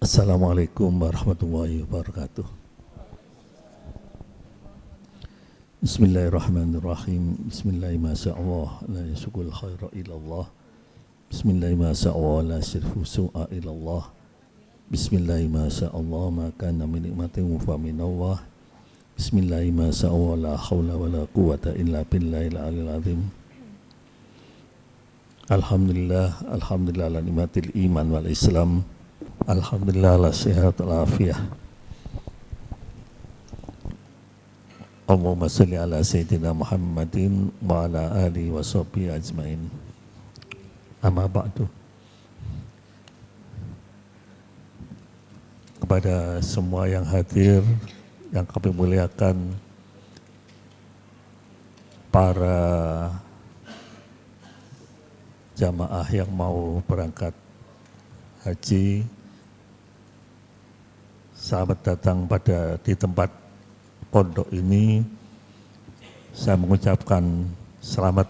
Assalamualaikum warahmatullahi wabarakatuh. Bismillahirrahmanirrahim. Bismillahirrahmanirrahim. La yasukul khaira ilallah. Bismillahirrahmanirrahim. La sirfu su'a ilallah. Bismillahirrahmanirrahim. Maka min nikmatin fa minallah. Bismillahirrahmanirrahim. La hawla wa la quwata illa billahil aliyil azim. Alhamdulillah, alhamdulillah ala nikmatil iman wal islam. Alhamdulillah ala sehat al-afiyah. Allahumma salli ala sayyidina Muhammadin wa ala alihi wa sahbihi ajmain. Amma ba'du. Kepada semua yang hadir, yang kami muliakan, para jamaah yang mau berangkat haji, selamat datang di tempat pondok ini. Saya mengucapkan selamat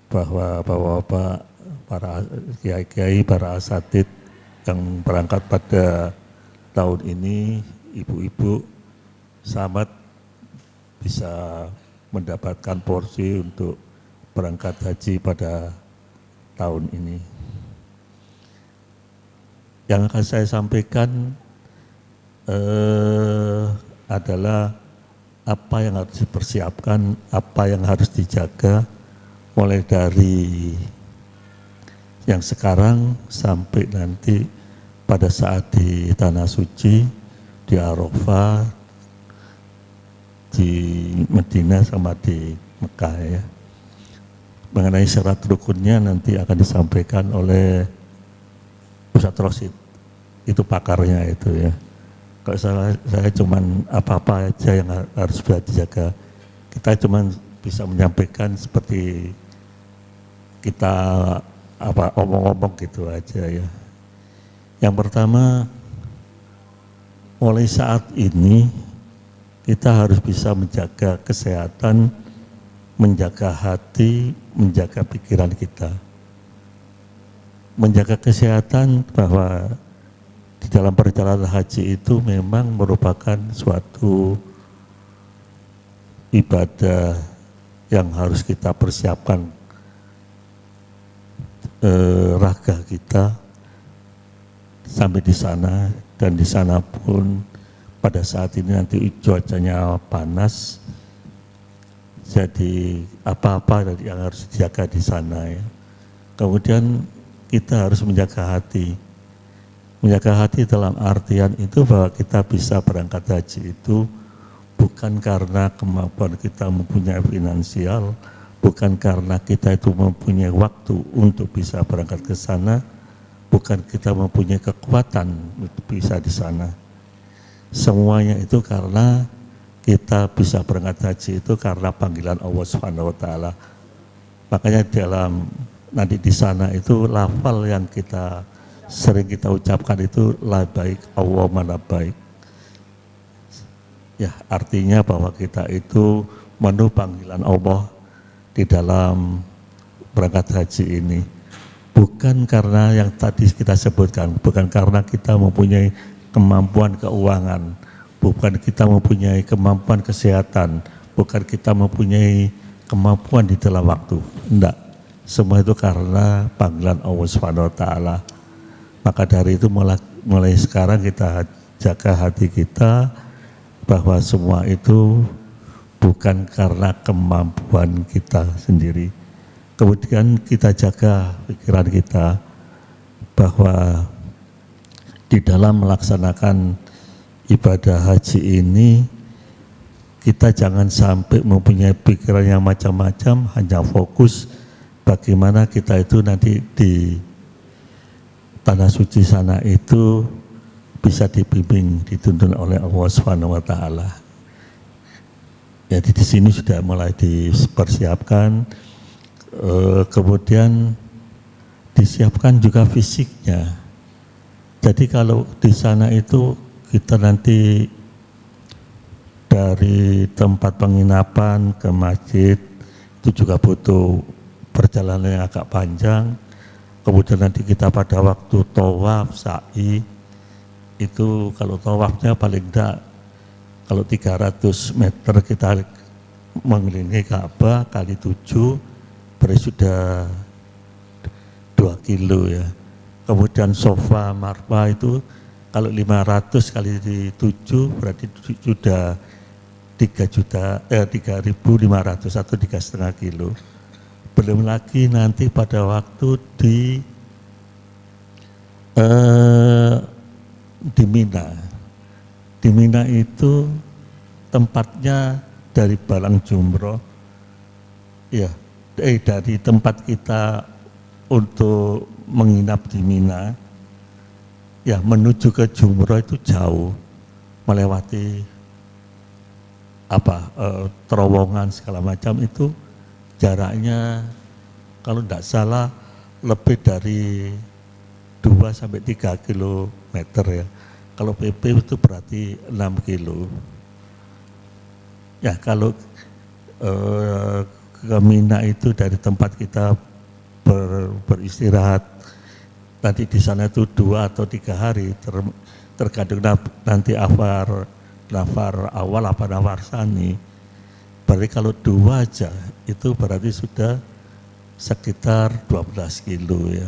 bahwa Bapak-bapak, para kiai-kiai, para asatid yang berangkat pada tahun ini, ibu-ibu, selamat bisa mendapatkan porsi untuk berangkat haji pada tahun ini. Yang akan saya sampaikan adalah apa yang harus dipersiapkan, apa yang harus dijaga, mulai dari yang sekarang sampai nanti pada saat di Tanah Suci, di Arafah, di Madinah sama di Mekah ya. Mengenai syarat rukunnya nanti akan disampaikan oleh Ustadz Rosid, itu pakarnya itu ya. Kalau saya cuman apa-apa aja yang harus dijaga. Kita cuman bisa menyampaikan seperti kita omong-omong gitu aja ya. Yang pertama, mulai saat ini kita harus bisa menjaga kesehatan, menjaga hati, menjaga pikiran kita. Menjaga kesehatan bahwa di dalam perjalanan haji itu memang merupakan suatu ibadah yang harus kita persiapkan raga kita sampai di sana, dan di sana pun pada saat ini nanti cuacanya panas, jadi apa-apa yang harus dijaga di sana ya. Kemudian kita harus menjaga hati. Menjaga hati dalam artian itu bahwa kita bisa berangkat haji itu bukan karena kemampuan kita mempunyai finansial, bukan karena kita itu mempunyai waktu untuk bisa berangkat ke sana, bukan kita mempunyai kekuatan untuk bisa di sana. Semuanya itu karena kita bisa berangkat haji itu karena panggilan Allah Subhanahu wa taala. Makanya dalam nanti di sana itu lafal yang kita sering kita ucapkan itu labbaik Allahumma labbaik. Ya, artinya bahwa kita itu memenuhi panggilan Allah di dalam berangkat haji ini. Bukan karena yang tadi kita sebutkan, bukan karena kita mempunyai kemampuan keuangan, bukan kita mempunyai kemampuan kesehatan, bukan kita mempunyai kemampuan di dalam waktu. Enggak. Semua itu karena panggilan Allah Subhanahu wa taala. Maka dari itu mulai sekarang kita jaga hati kita bahwa semua itu bukan karena kemampuan kita sendiri. Kemudian kita jaga pikiran kita bahwa di dalam melaksanakan ibadah haji ini kita jangan sampai mempunyai pikiran yang macam-macam, hanya fokus bagaimana kita itu nanti di Tanah Suci sana itu bisa dibimbing, dituntun oleh Allah Subhanahu wa taala. Jadi di sini sudah mulai dipersiapkan, kemudian disiapkan juga fisiknya. Jadi kalau di sana itu kita nanti dari tempat penginapan ke masjid itu juga butuh perjalanan yang agak panjang. Kemudian nanti kita pada waktu tawaf, sa'i, itu kalau tawafnya paling enggak kalau 300 meter kita mengelilingi Ka'bah kali 7 berarti sudah 2 kilo ya. Kemudian Safa Marwa itu kalau 500 kali 7 berarti sudah 3.500 atau 3,5 kilo. Belum lagi nanti pada waktu di Mina. Di Mina itu tempatnya dari Balang Jumroh, ya, dari tempat kita untuk menginap di Mina, ya menuju ke Jumroh itu jauh, melewati terowongan segala macam itu jaraknya kalau tidak salah lebih dari 2 sampai 3 kilometer ya. Kalau PP itu berarti 6 kilo. Ya kalau ke Mina itu dari tempat kita beristirahat nanti di sana itu 2 atau 3 hari tergantung nanti nafar awal apa nafar sani. Berarti kalau 2 aja itu berarti sudah sekitar 12 kilo ya.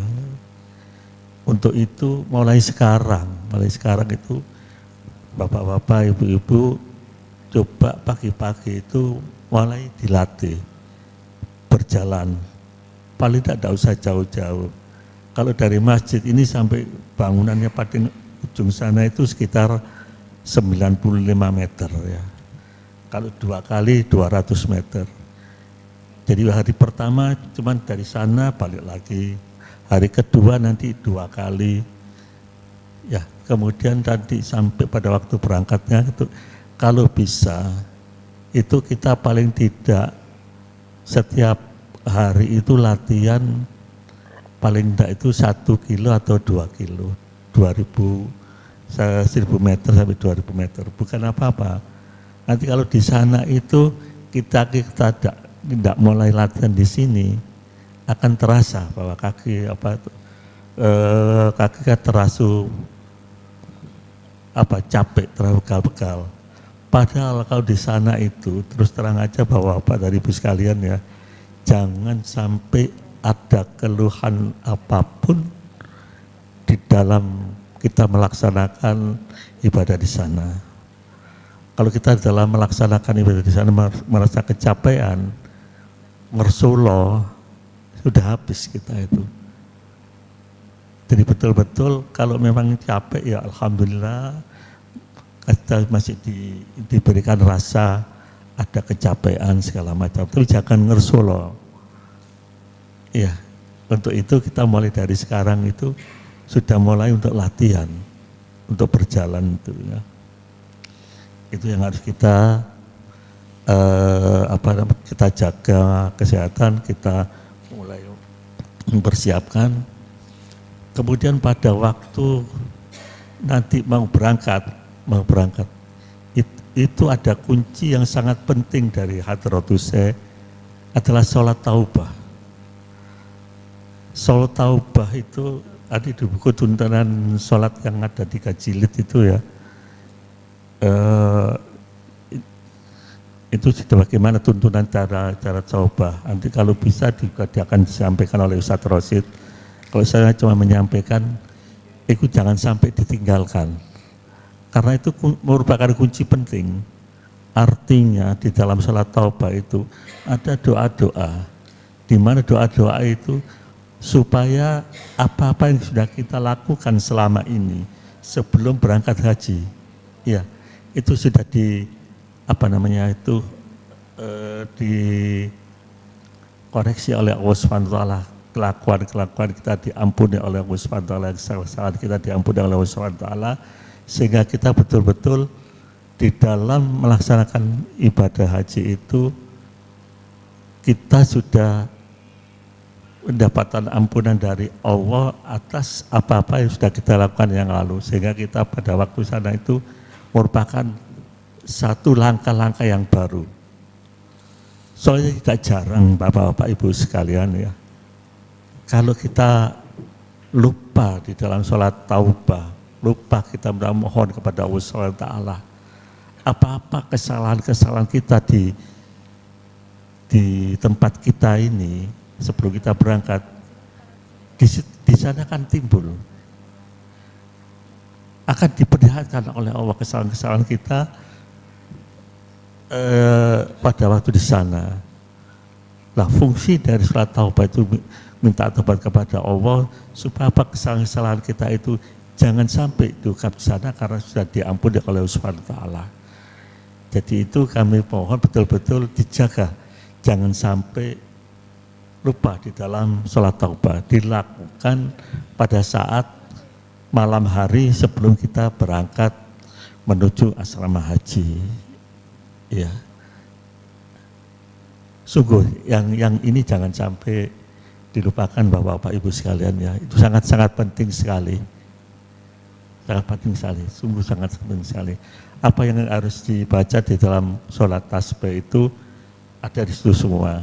Untuk itu mulai sekarang itu bapak-bapak, ibu-ibu coba pagi-pagi itu mulai dilatih berjalan. Paling tidak usah jauh-jauh. Kalau dari masjid ini sampai bangunannya pada ujung sana itu sekitar 95 meter ya. Kalau 2 kali 200 meter. Jadi hari pertama cuman dari sana balik lagi. Hari kedua nanti 2 kali. Ya, kemudian nanti sampai pada waktu berangkatnya itu kalau bisa itu kita paling tidak setiap hari itu latihan paling tidak itu 1 kilo atau 2 kilo. 1000 meter sampai 2000 meter. Bukan apa-apa. Nanti kalau di sana itu kita tidak mulai latihan di sini akan terasa bahwa kaki kan terasa capek, terlalu bekal. Padahal kalau di sana itu terus terang aja bahwa dari ibu sekalian ya, jangan sampai ada keluhan apapun di dalam kita melaksanakan ibadah di sana. Kalau kita dalam melaksanakan ibadah di sana merasa kecapean, ngersuloh, sudah habis kita itu. Jadi betul-betul kalau memang capek ya alhamdulillah kita masih diberikan rasa ada kecapean segala macam. Tapi jangan ngersuloh. Ya, untuk itu kita mulai dari sekarang itu sudah mulai untuk latihan, untuk berjalan itu ya. Itu yang harus kita kita jaga kesehatan, kita mulai mempersiapkan. Kemudian pada waktu nanti mau berangkat itu ada kunci yang sangat penting dari Hadratus Syekh adalah sholat taubah. Sholat taubah itu ada di buku tuntunan sholat yang ada 3 jilid itu ya. Itu sudah bagaimana tuntunan cara taubah. Nanti kalau bisa juga akan disampaikan oleh Ustadz Rosid. Kalau saya cuma menyampaikan, itu jangan sampai ditinggalkan. Karena itu merupakan kunci penting. Artinya di dalam sholat taubah itu ada doa-doa. Di mana doa-doa itu supaya apa-apa yang sudah kita lakukan selama ini sebelum berangkat haji, ya itu sudah dikoreksi oleh Allah SWT. Kelakuan kita diampuni oleh Allah SWT, kesalahan kita diampuni oleh Allah SWT, sehingga kita betul-betul di dalam melaksanakan ibadah haji itu kita sudah mendapatkan ampunan dari Allah atas apa-apa yang sudah kita lakukan yang lalu, sehingga kita pada waktu sana itu merupakan satu langkah-langkah yang baru. Soalnya tidak jarang Bapak-Bapak Ibu sekalian ya, kalau kita lupa di dalam sholat taubah, lupa kita memohon kepada Allah SWT. Apa-apa kesalahan-kesalahan kita di tempat kita ini sebelum kita berangkat, di sana kan timbul, akan diperlihatkan oleh Allah kesalahan-kesalahan kita pada waktu di sana. Nah, fungsi dari sholat taubat itu minta taubat kepada Allah supaya apa kesalahan-kesalahan kita itu jangan sampai diungkap di sana karena sudah diampuni oleh Allah Subhanahu wa taala. Jadi itu kami mohon betul-betul dijaga, jangan sampai lupa di dalam sholat taubat, dilakukan pada saat malam hari sebelum kita berangkat menuju asrama haji. Ya, sungguh yang ini jangan sampai dilupakan Bapak-Bapak Ibu sekalian ya, itu sangat-sangat penting sekali. Sangat penting sekali, sungguh sangat penting sekali. Apa yang harus dibaca di dalam sholat tasbih itu ada di situ semua.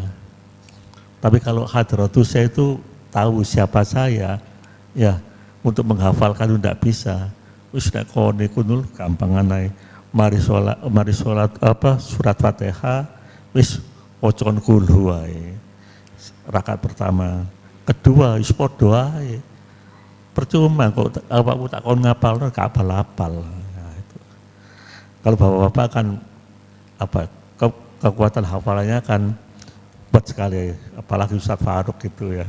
Tapi kalau hadratus saya itu tahu siapa saya, ya untuk menghafalkan tidak bisa. Wis nek kone kunul gampangan ae. Mari sholat apa surat Fatihah wis wocon kulhu wae. Rakaat pertama, kedua wis padha ae. Percuma kok awakmu tak kon ngapalno gak apal-apal. Nah, itu. Kalau Bapak-bapak kan apa kekuatan hafalannya kan kuat sekali, apalagi Ustaz Faruk gitu ya.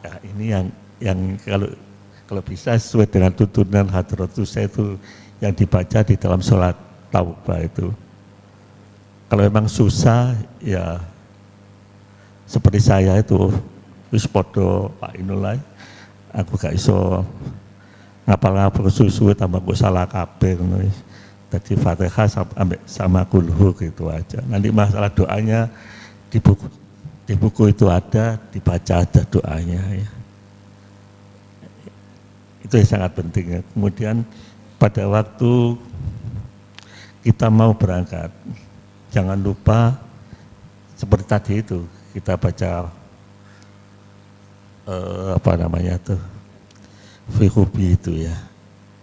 Ya ini yang kalau bisa sesuai dengan tuntunan hadratus saya itu yang dibaca di dalam sholat taubah itu. Kalau memang susah ya seperti saya itu wis podo Pak Inulai, aku gak iso ngapal-ngapal susu tambah gue salah kabeh ngono. Jadi Fatihah sama kulhu gitu aja. Nanti masalah doanya di buku itu ada, dibaca ada doanya ya. Itu yang sangat penting ya. Kemudian pada waktu kita mau berangkat, jangan lupa seperti tadi itu kita baca apa namanya tuh fihubi itu ya,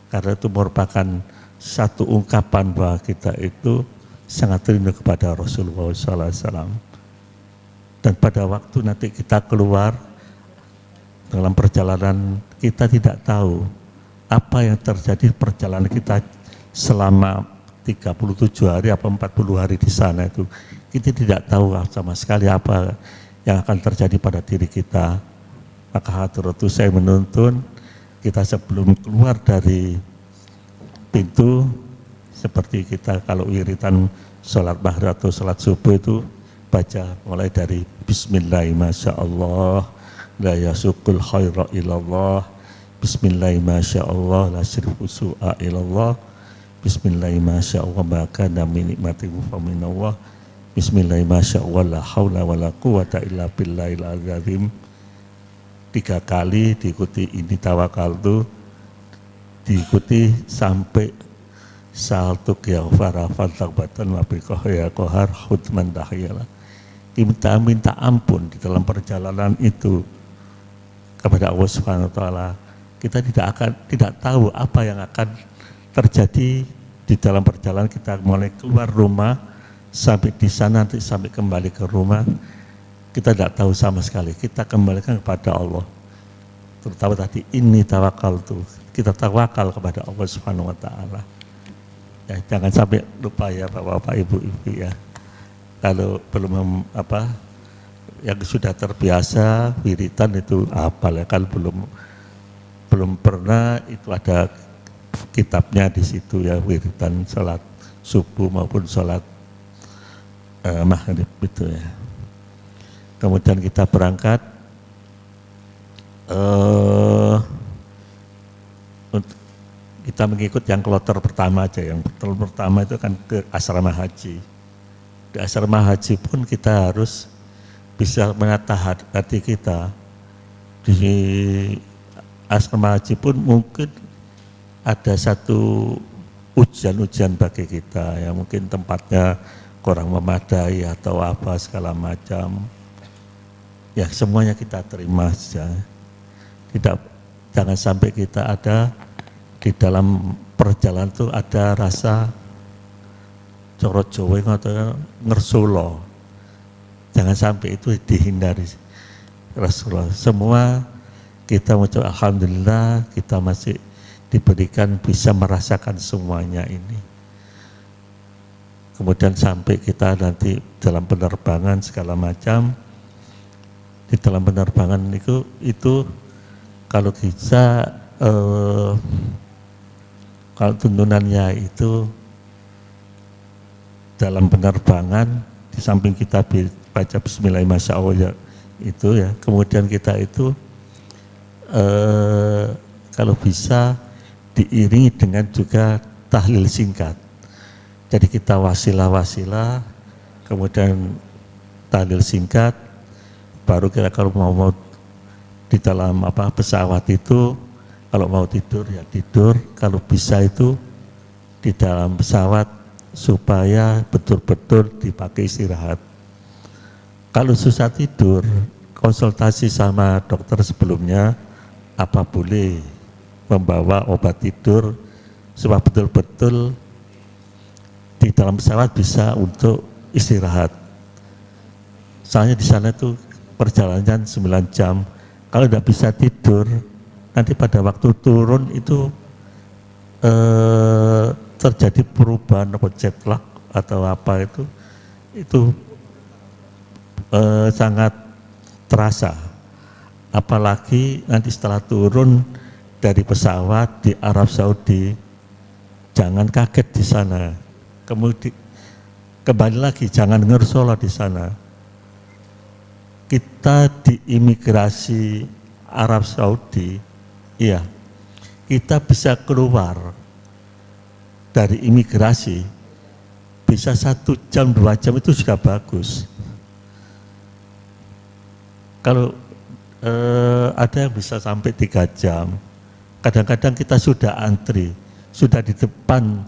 karena itu merupakan satu ungkapan bahwa kita itu sangat rindu kepada Rasulullah SAW. Dan pada waktu nanti kita keluar dalam perjalanan, kita tidak tahu apa yang terjadi perjalanan kita selama 37 hari atau 40 hari di sana itu. Kita tidak tahu sama sekali apa yang akan terjadi pada diri kita. Maka hadratus saya menuntun kita sebelum keluar dari pintu, seperti kita kalau wiritan sholat maghrib atau sholat subuh itu baca mulai dari Bismillah masyaallah la yasukul khaira ilallah, Bismillah masyaallah la syirku su'a ilallah, Bismillah masyaallah maka min nikmati fa minallah, Bismillah masyaallah la haula wala quwata illa billahil azim. 3 kali diikuti ini tawakaltu, diikuti sampai saltuk ya farafat takbatan wabikoh ya kohar khutman tahiyala. Minta ampun di dalam perjalanan itu kepada Allah Subhanahu wa taala. Kita tidak tahu apa yang akan terjadi di dalam perjalanan kita mulai keluar rumah sampai di sana nanti sampai kembali ke rumah. Kita tidak tahu sama sekali, kita kembalikan kepada Allah. Terutama tadi ini tawakaltu, kita tawakal kepada Allah Subhanahu wa taala. Ya, jangan sampai lupa ya Bapak-bapak, Ibu-ibu ya. Kalau belum yang sudah terbiasa wiritan itu apal ya, kalau belum pernah itu ada kitabnya di situ ya, wiritan salat subuh maupun salat maghrib itu ya. Kemudian kita berangkat kita mengikut yang kloter pertama aja. Yang kloter pertama itu kan ke asrama haji. Di asrama haji pun kita harus bisa menata hati kita. Di asrama haji pun mungkin ada satu ujian-ujian bagi kita ya, mungkin tempatnya kurang memadai atau apa segala macam. Ya semuanya kita terima saja. Jangan sampai kita ada di dalam perjalanan itu ada rasa coro Jawa atau ngersulo. Jangan sampai itu dihindari. Rasulullah, semua kita mengucap alhamdulillah kita masih diberikan bisa merasakan semuanya ini. Kemudian sampai kita nanti dalam penerbangan segala macam, di dalam penerbangan itu kalau bisa kalau tuntunannya itu dalam penerbangan di samping kita baca Bismillahirrahmanirrahim itu ya, kemudian kita itu kalau bisa diiringi dengan juga tahlil singkat. Jadi kita wasilah, kemudian tahlil singkat, baru kita kalau mau di dalam pesawat itu, kalau mau tidur ya tidur, kalau bisa itu di dalam pesawat supaya betul-betul dipakai istirahat. Kalau susah tidur, konsultasi sama dokter sebelumnya, apa boleh membawa obat tidur supaya betul-betul di dalam pesawat bisa untuk istirahat. Soalnya di sana itu perjalanan 9 jam, kalau tidak bisa tidur, nanti pada waktu turun itu terjadi perubahan jet lag atau apa itu sangat terasa. Apalagi nanti setelah turun dari pesawat di Arab Saudi, jangan kaget di sana. Kemudian kembali lagi, jangan ngersolo di sana. Kita di imigrasi Arab Saudi, iya, kita bisa keluar dari imigrasi bisa 1 jam 2 jam itu sudah bagus. Kalau ada yang bisa sampai 3 jam, kadang-kadang kita sudah antri, sudah di depan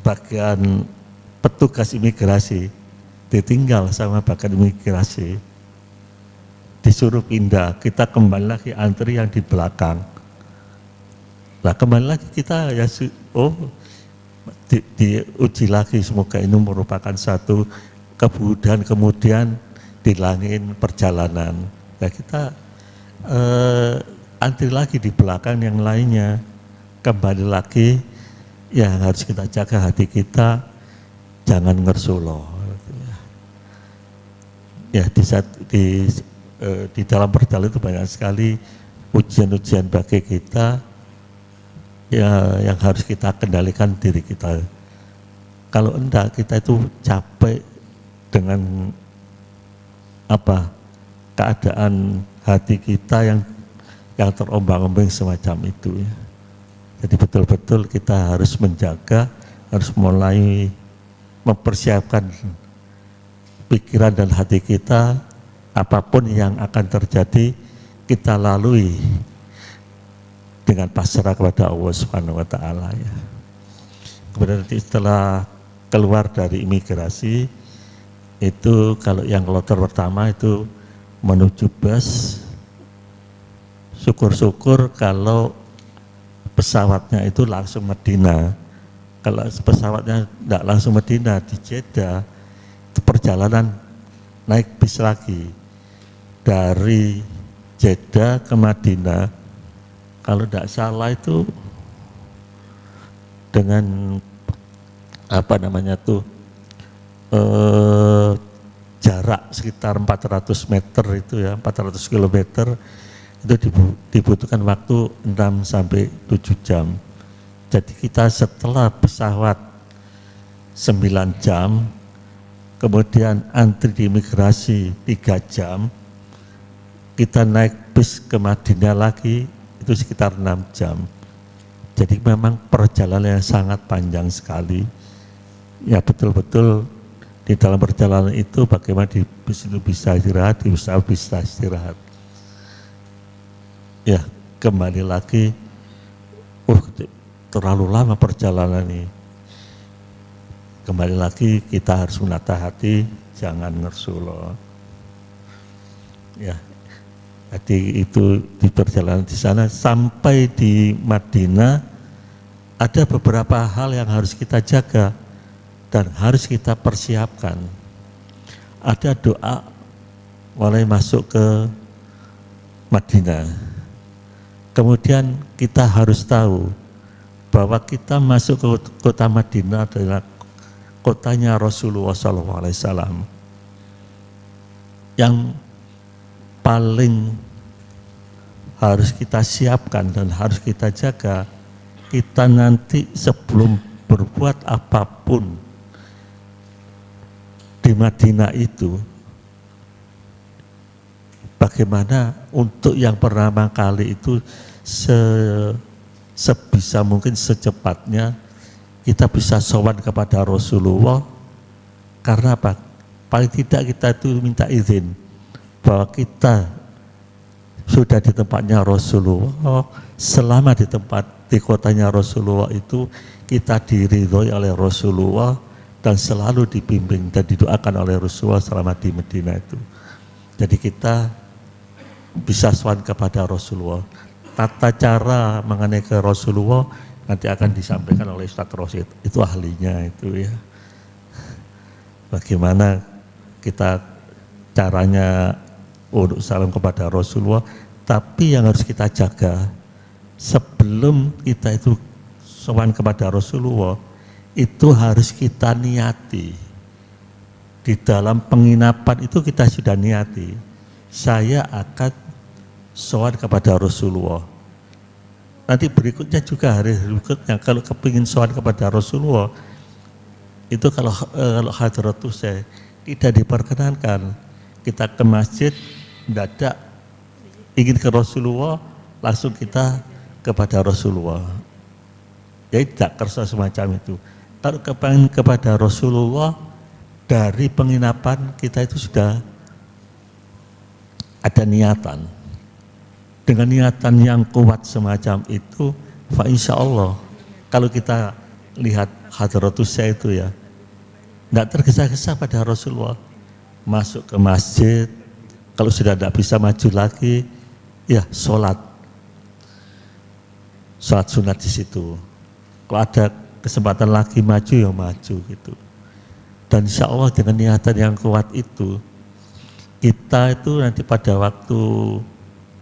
bagian petugas imigrasi, ditinggal sama bagian imigrasi, disuruh pindah, kita kembali lagi antri yang di belakang. Nah kembali lagi kita ya diuji lagi, semoga ini merupakan satu kemudahan, kemudian dilangin perjalanan. Nah kita antri lagi di belakang yang lainnya, kembali lagi ya harus kita jaga hati kita, jangan ngersulo. Ya di dalam perjalanan itu banyak sekali ujian-ujian bagi kita ya yang harus kita kendalikan diri kita. Kalau enggak kita itu capek dengan keadaan hati kita yang terombang-ambing semacam itu ya. Jadi betul-betul kita harus menjaga, harus mulai mempersiapkan pikiran dan hati kita, apapun yang akan terjadi kita lalui dengan pasrah kepada Allah Subhanahu wa taala ya. Kemudian nanti setelah keluar dari imigrasi itu kalau yang kloter pertama itu menuju bus, syukur-syukur kalau pesawatnya itu langsung Madinah. Kalau pesawatnya tidak langsung Madinah, di Jeddah, itu perjalanan naik bis lagi dari Jeddah ke Madinah. Kalau tidak salah itu dengan jarak sekitar 400 meter itu ya, 400 kilometer itu dibutuhkan waktu 6 sampai 7 jam. Jadi kita setelah pesawat 9 jam, kemudian antri di imigrasi 3 jam, kita naik bis ke Madinah lagi, itu sekitar 6 jam. Jadi memang perjalanan yang sangat panjang sekali. Ya betul-betul di dalam perjalanan itu bagaimana di bis itu bisa istirahat, di pesawat bisa istirahat. Ya kembali lagi, terlalu lama perjalanan ini. Kembali lagi kita harus menata hati, jangan ngersulo. Ya, Jadi itu di perjalanan di sana sampai di Madinah ada beberapa hal yang harus kita jaga dan harus kita persiapkan. Ada doa mulai masuk ke Madinah. Kemudian kita harus tahu bahwa kita masuk ke kota Madinah adalah kotanya Rasulullah SAW. Yang paling harus kita siapkan dan harus kita jaga, kita nanti sebelum berbuat apapun di Madinah itu, bagaimana untuk yang pertama kali itu sebisa mungkin secepatnya kita bisa sowan kepada Rasulullah. Karena apa? Paling tidak kita itu minta izin bahwa kita sudah di tempatnya Rasulullah, selama di kotanya Rasulullah itu kita diridhoi oleh Rasulullah dan selalu dibimbing dan didoakan oleh Rasulullah selama di Madinah itu. Jadi kita bisa sowan kepada Rasulullah. Tata cara mengenai ke Rasulullah nanti akan disampaikan oleh Ustadz Rosid, itu ahlinya itu ya. Bagaimana kita caranya untuk salam kepada Rasulullah, tapi yang harus kita jaga sebelum kita itu sowan kepada Rasulullah, itu harus kita niati. Di dalam penginapan itu kita sudah niati, saya akan sowan kepada Rasulullah. Nanti berikutnya juga hari berikutnya kalau kepingin sowan kepada Rasulullah, itu kalau hadratus saya tidak diperkenankan kita ke masjid mendadak ingin ke Rasulullah langsung kita kepada Rasulullah. Jadi tidak kersa semacam itu. Kalau kepengen kepada Rasulullah dari penginapan kita itu sudah ada niatan. Dengan niatan yang kuat semacam itu, fa insya Allah kalau kita lihat hadratus saya itu ya, tidak tergesa-gesa pada Rasulullah. Masuk ke masjid, kalau sudah tidak bisa maju lagi, ya sholat sunat di situ. Kalau ada kesempatan lagi maju ya maju gitu. Dan insya Allah dengan niatan yang kuat itu, kita itu nanti pada waktu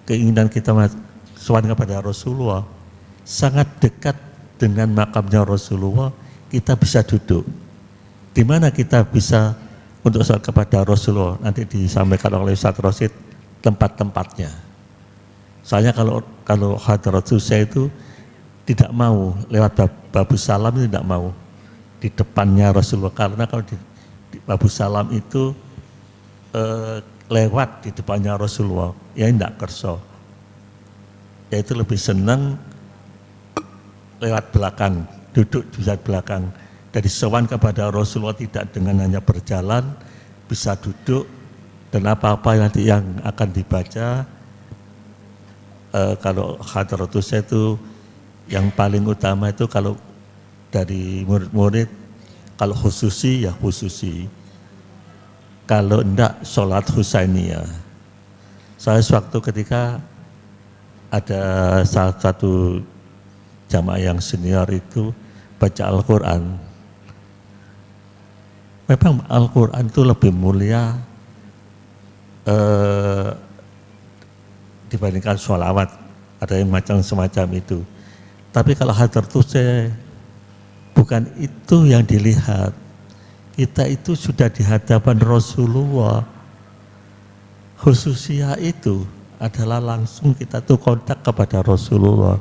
keinginan kita sowan kepada Rasulullah sangat dekat dengan makamnya Rasulullah, kita bisa duduk. Di mana kita bisa untuk sowan kepada Rasulullah nanti disampaikan oleh Ustadz Rosid tempat-tempatnya. Soalnya kalau hadratus saya itu tidak mau lewat Babu Salam, itu tidak mau di depannya Rasulullah, karena kalau di Babu Salam itu lewat di depannya Rasulullah, ya tidak kerso. Yaitu lebih senang lewat belakang, duduk di belakang. Dari sowan kepada Rasulullah tidak dengan hanya berjalan, bisa duduk, dan apa-apa nanti yang akan dibaca. Kalau hadratus itu yang paling utama itu kalau dari murid-murid, kalau khususi ya khususi, kalau enggak sholat husainiyah. Saya sewaktu ketika ada salah satu jamaah yang senior itu baca Al-Quran, memang Al-Quran itu lebih mulia dibandingkan sholawat, ada yang macam semacam itu. Tapi kalau hadratus bukan itu yang dilihat, kita itu sudah di hadapan Rasulullah. Khususnya itu adalah langsung kita tuh kontak kepada Rasulullah.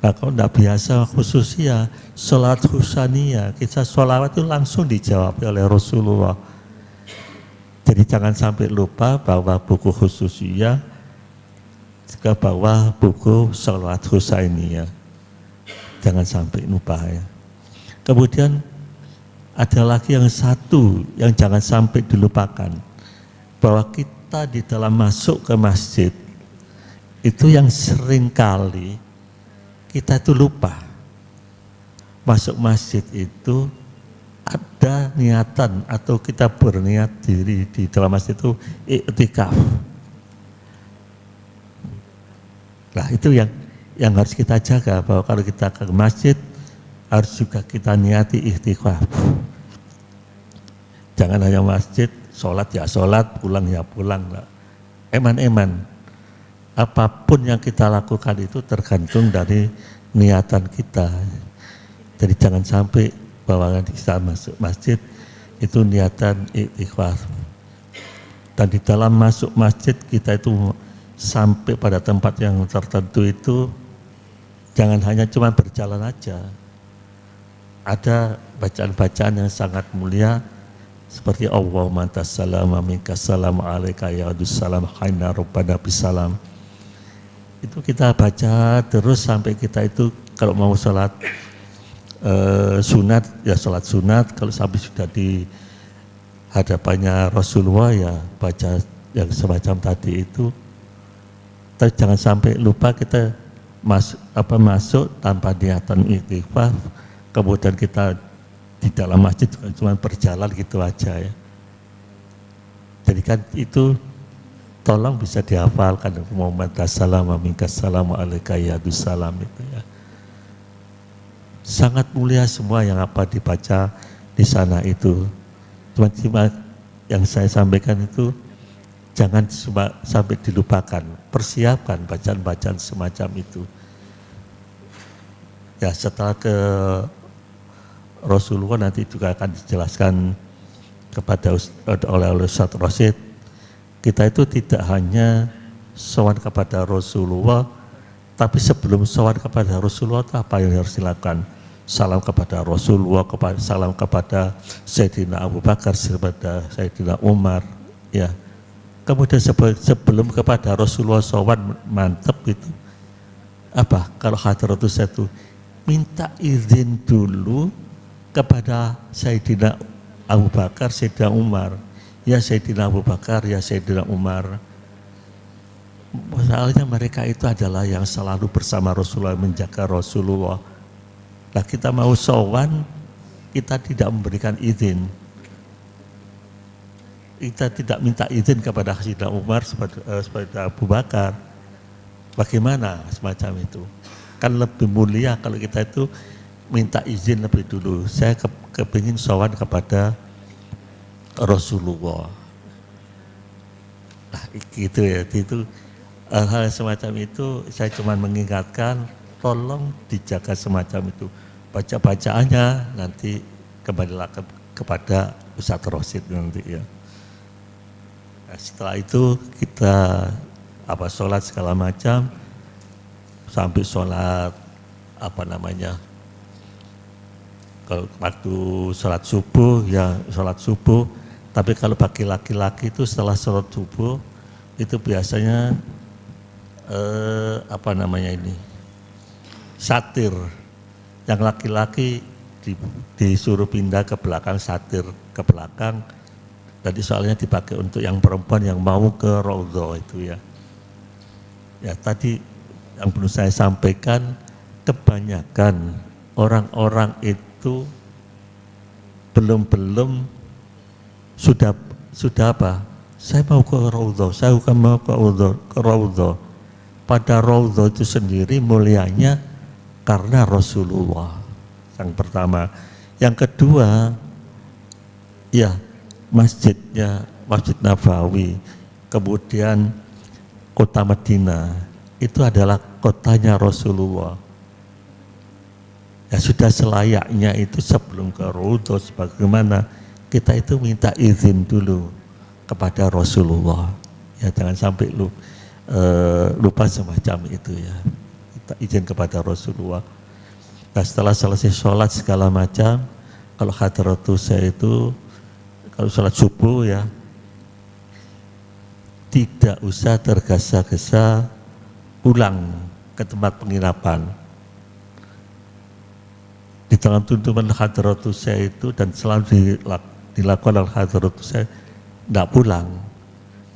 Nah, kalau tidak biasa khususnya sholat husaniyah, kita sholawat itu langsung dijawab oleh Rasulullah. Jadi jangan sampai lupa bahwa buku khususiyah ke bawah buku sholat husainiyah. Jangan sampai lupa ya. Kemudian ada lagi yang satu yang jangan sampai dilupakan, bahwa kita di dalam masuk ke masjid itu yang sering kali kita itu lupa. Masuk masjid itu ada niatan atau kita berniat diri di dalam masjid itu iktikaf. Nah itu yang harus kita jaga, bahwa kalau kita ke masjid harus juga kita niati ikhtikaf. Jangan hanya masjid, sholat ya sholat, pulang ya pulang. Eman-eman, apapun yang kita lakukan itu tergantung dari niatan kita. Jadi jangan sampai bahwa kita masuk masjid itu niatan ikhtikaf. Dan di dalam masuk masjid kita itu sampai pada tempat yang tertentu itu jangan hanya cuma berjalan aja. Ada bacaan-bacaan yang sangat mulia seperti Allahumma antas salam wa minkas salam alaika ya salam hayna rabbana bisalam. Itu kita baca terus sampai kita itu kalau mau sholat sunat ya sholat sunat, kalau sampai sudah di hadapannya Rasulullah ya baca yang semacam tadi itu. Tapi jangan sampai lupa kita masuk tanpa niatan ikhtikaf, kemudian kita di dalam masjid cuma berjalan gitu aja ya. Jadi kan itu tolong bisa dihafalkan, Muhammad assalam wa minkas salam alaika ya salam itu ya. Sangat mulia semua yang apa dibaca di sana itu. Cuma yang saya sampaikan itu jangan sampai dilupakan, persiapkan bacaan-bacaan semacam itu. Ya setelah ke Rasulullah nanti juga akan dijelaskan oleh Ustaz Rosid. Kita itu tidak hanya sowan kepada Rasulullah, tapi sebelum sowan kepada Rasulullah itu apa yang harus dilakukan? Salam kepada Rasulullah, salam kepada Sayyidina Abu Bakar, kepada Sayyidina Umar, ya. Kemudian sebelum kepada Rasulullah sowan mantep itu apa? Kalau hadratus itu minta izin dulu kepada Sayyidina Abu Bakar, Sayyidina Umar. Ya Sayyidina Abu Bakar, ya Sayyidina Umar. Masalahnya mereka itu adalah yang selalu bersama Rasulullah, menjaga Rasulullah. Nah kita mau sowan, kita tidak memberikan izin. Kita tidak minta izin kepada Sayyidina Umar, kepada Abu Bakar. Bagaimana semacam itu? Kan lebih mulia kalau kita itu minta izin lebih dulu. Saya kepingin sowan kepada Rasulullah. Nah, gitu ya, itu hal semacam itu saya cuma mengingatkan, tolong dijaga semacam itu. Baca-bacaannya nanti kembalilah kepada Ustaz Rosid nanti ya. Nah, setelah itu kita sholat segala macam sampai sholat kalau waktu sholat subuh ya sholat subuh. Tapi kalau bagi laki-laki itu setelah sholat subuh itu biasanya satir. Yang laki-laki disuruh pindah ke belakang, satir ke belakang. Tadi soalnya dipakai untuk yang perempuan yang mau ke raudhah itu ya. Ya tadi yang perlu saya sampaikan, kebanyakan orang-orang itu belum sudah apa? Saya mau ke raudhah, saya bukan mau ke raudhah. Pada raudhah itu sendiri mulianya karena Rasulullah yang pertama. Yang kedua, ya masjidnya, Masjid Nabawi, kemudian kota Madinah, itu adalah kotanya Rasulullah. Ya sudah selayaknya itu sebelum ke raudhah, sebagaimana kita itu minta izin dulu kepada Rasulullah. Ya jangan sampai lupa semacam itu ya. Izin kepada Rasulullah. Nah, setelah selesai sholat segala macam, kalau hadratus saya itu kalau sholat subuh ya tidak usah tergesa-gesa pulang ke tempat penginapan. Di dalam tuntunan hadratus saya itu dan selalu dilakukan oleh hadratus saya, tidak pulang,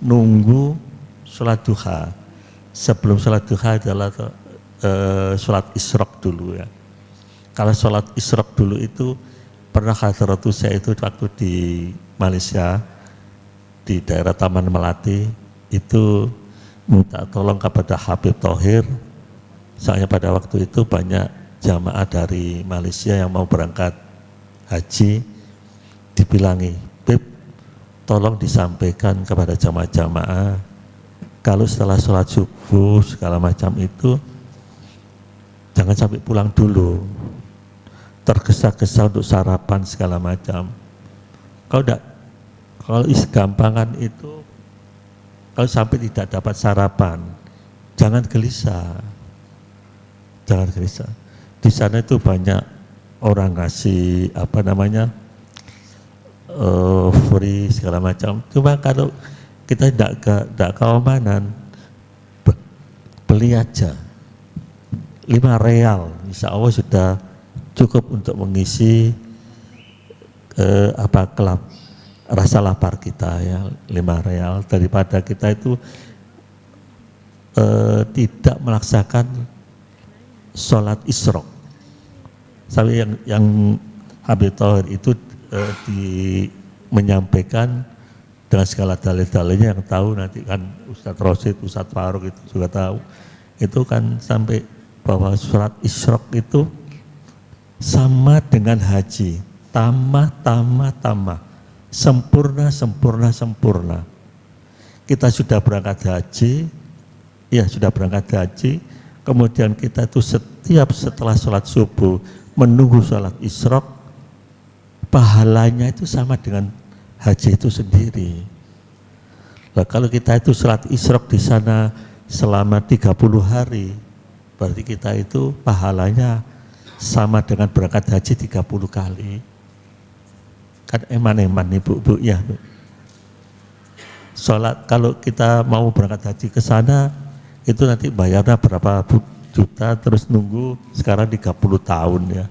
nunggu sholat duha. Sebelum sholat duha adalah sholat isyraq dulu ya. Kalau sholat isyraq dulu itu pernah hadratus saya itu waktu di Malaysia di daerah Taman Melati itu minta tolong kepada Habib Thohir Soalnya pada waktu itu banyak jamaah dari Malaysia yang mau berangkat haji, dibilangi, Beb, tolong disampaikan kepada jamaah-jamaah, kalau setelah sholat subuh segala macam itu, jangan sampai pulang dulu, tergesa-gesa untuk sarapan segala macam. Kalau gampangan itu, kalau sampai tidak dapat sarapan, jangan gelisah. Jangan gelisah. Di sana itu banyak orang ngasih free segala macam. Cuma kalau kita tidak keamanan, beli aja 5 real, insya Allah sudah cukup untuk mengisi rasa lapar kita ya. 5 real daripada kita itu tidak melaksakan sholat isyraq. Sampai yang Habib Thohir itu menyampaikan dengan segala dalil-dalilnya, yang tahu nanti kan Ustadz Rosid, Ustadz Faruk itu juga tahu, itu kan sampai bahwa sholat isyraq itu sama dengan haji, tamah, sempurna. Kita sudah berangkat haji, kemudian kita itu setiap setelah sholat subuh menunggu sholat isyraq, pahalanya itu sama dengan haji itu sendiri. Nah, kalau kita itu sholat isyraq di sana selama 30 hari, berarti kita itu pahalanya sama dengan berangkat haji 30 kali. Kan eman-eman nih bu ya. Sholat, kalau kita mau berangkat haji ke sana, itu nanti bayarnya berapa juta, terus nunggu sekarang 30 tahun ya.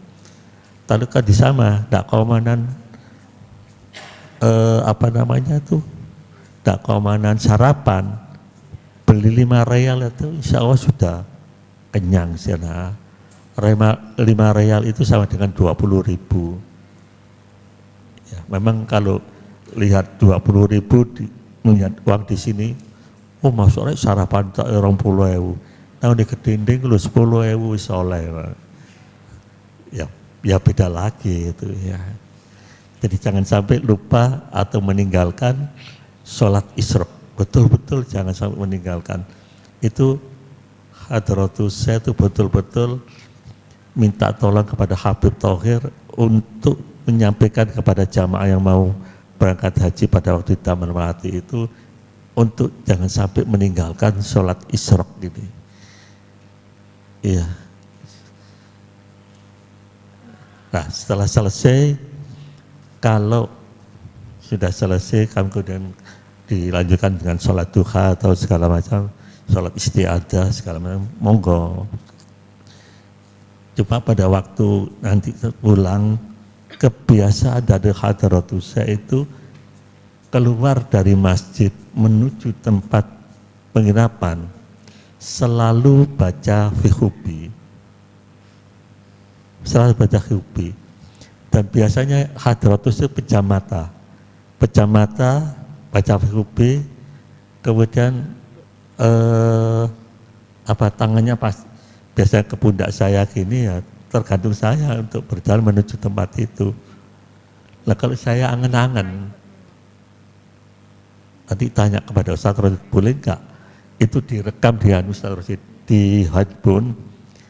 Lalu kan di sana tidak keamanan tidak keamanan sarapan, beli 5 real itu insya Allah sudah kenyang sana. 5 real itu sama dengan 20.000. Ya, memang kalau lihat 20.000 melihat uang di sini, oh masuknya sarapan tak 20.000. Nah di kedinding lu 10.000 soleh. Ya beda lagi itu ya. Jadi jangan sampai lupa atau meninggalkan sholat isyraq. Betul-betul jangan sampai meninggalkan. Itu hadratus saya itu betul-betul minta tolong kepada Habib Thohir untuk menyampaikan kepada jamaah yang mau berangkat haji pada waktu di Taman Melati itu, untuk jangan sampai meninggalkan sholat isyraq ini. Iya. Nah setelah selesai, kalau sudah selesai kemudian dilanjutkan dengan sholat duha atau segala macam, sholat istiadah segala macam, monggo. Cuma pada waktu nanti pulang, kebiasaan dari hadratus saya itu keluar dari masjid menuju tempat penginapan selalu baca fihubi, dan biasanya hadratus itu pejam mata baca fihubi, kemudian tangannya pas biasanya ke pundak saya gini ya, tergantung saya untuk berjalan menuju tempat itu. Nah kalau saya angen-angen, nanti tanya kepada Ustadz Rosid, boleh enggak itu direkam di Ustadz Rosid di handphone.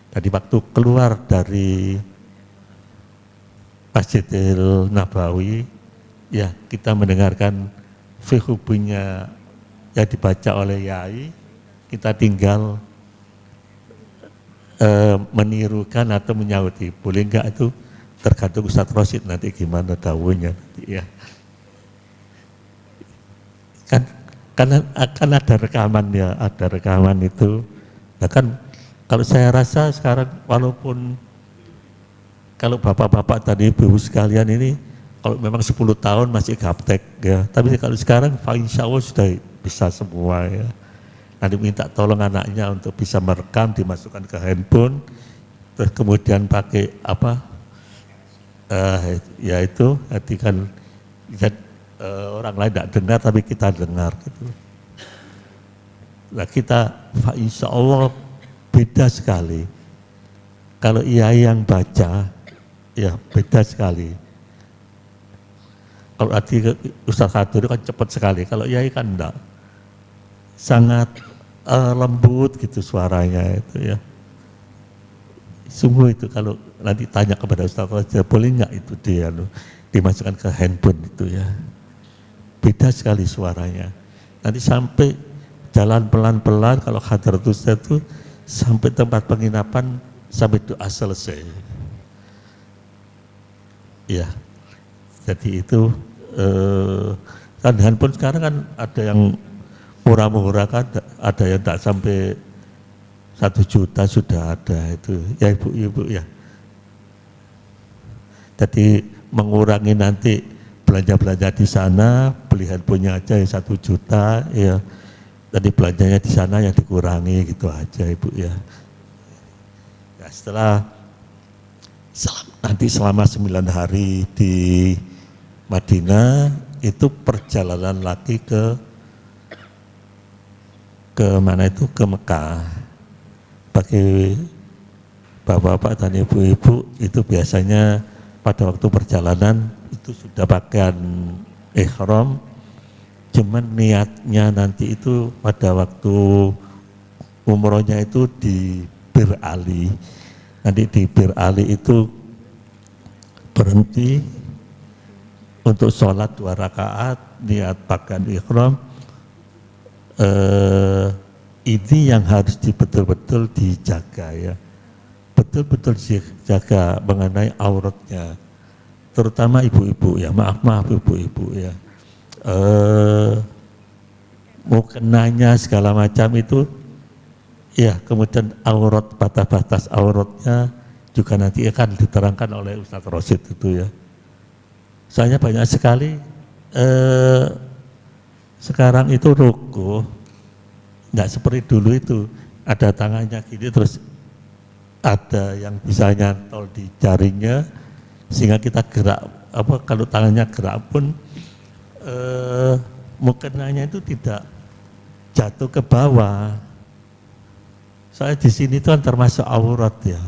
Tadi waktu keluar dari Masjidil Nabawi, ya kita mendengarkan fihubinya yang dibaca oleh Yai, kita tinggal menirukan atau menyauti. Boleh enggak itu tergantung Ustadz Rosid nanti gimana dawuhnya nanti ya. Kan ada rekaman ya, ada rekaman itu. Nah kan kalau saya rasa sekarang, walaupun kalau bapak-bapak tadi ibu sekalian ini kalau memang 10 tahun masih gaptek ya, tapi kalau sekarang insya Allah sudah bisa semua ya. Nanti minta tolong anaknya untuk bisa merekam, dimasukkan ke handphone, terus kemudian pakai yaitu nanti kan orang lain tidak dengar tapi kita dengar gitu. Nah kita insya Allah beda sekali. Kalau Yai yang baca, ya beda sekali. Kalau arti Ustaz Khadir kan cepat sekali, kalau Yai kan enggak. Sangat lembut gitu suaranya itu ya. Sungguh itu kalau nanti tanya kepada Ustaz Khadir, boleh enggak itu dia dimasukkan ke handphone itu ya. Beda sekali suaranya. Nanti sampai jalan pelan-pelan kalau Hadratus Ustaz itu sampai tempat penginapan sampai doa selesai. Ya. Jadi itu kan handphone sekarang kan ada yang murah-murah kan, ada yang tak sampai 1 juta sudah ada itu ya ibu-ibu ya. Jadi mengurangi nanti belanja-belanja di sana, beli handphonenya aja yang 1 juta ya. Tadi belanjanya di sana yang dikurangi gitu aja ibu ya. Ya setelah nanti selama 9 hari di Madinah itu perjalanan lagi ke mana itu, ke Mekah. Bagi bapak-bapak dan ibu-ibu itu biasanya pada waktu perjalanan itu sudah pakaian ihram, cuman niatnya nanti itu pada waktu umrohnya itu di Bir Ali. Nanti di Bir Ali itu berhenti untuk sholat 2 rakaat, niat pakaian ihram. Ini yang harus betul-betul dijaga ya, betul-betul dijaga mengenai auratnya, terutama ibu-ibu ya, maaf ibu-ibu ya, mukenanya segala macam itu ya, kemudian aurat, batas-batas auratnya juga nanti akan diterangkan oleh Ustaz Rosid itu ya. Soalnya banyak sekali sekarang itu ruku nggak seperti dulu itu, ada tangannya gini terus ada yang bisa nyantol di jaringnya sehingga kita gerak kalau tangannya gerak pun mukenanya itu tidak jatuh ke bawah. Soalnya di sini itu kan termasuk aurat ya,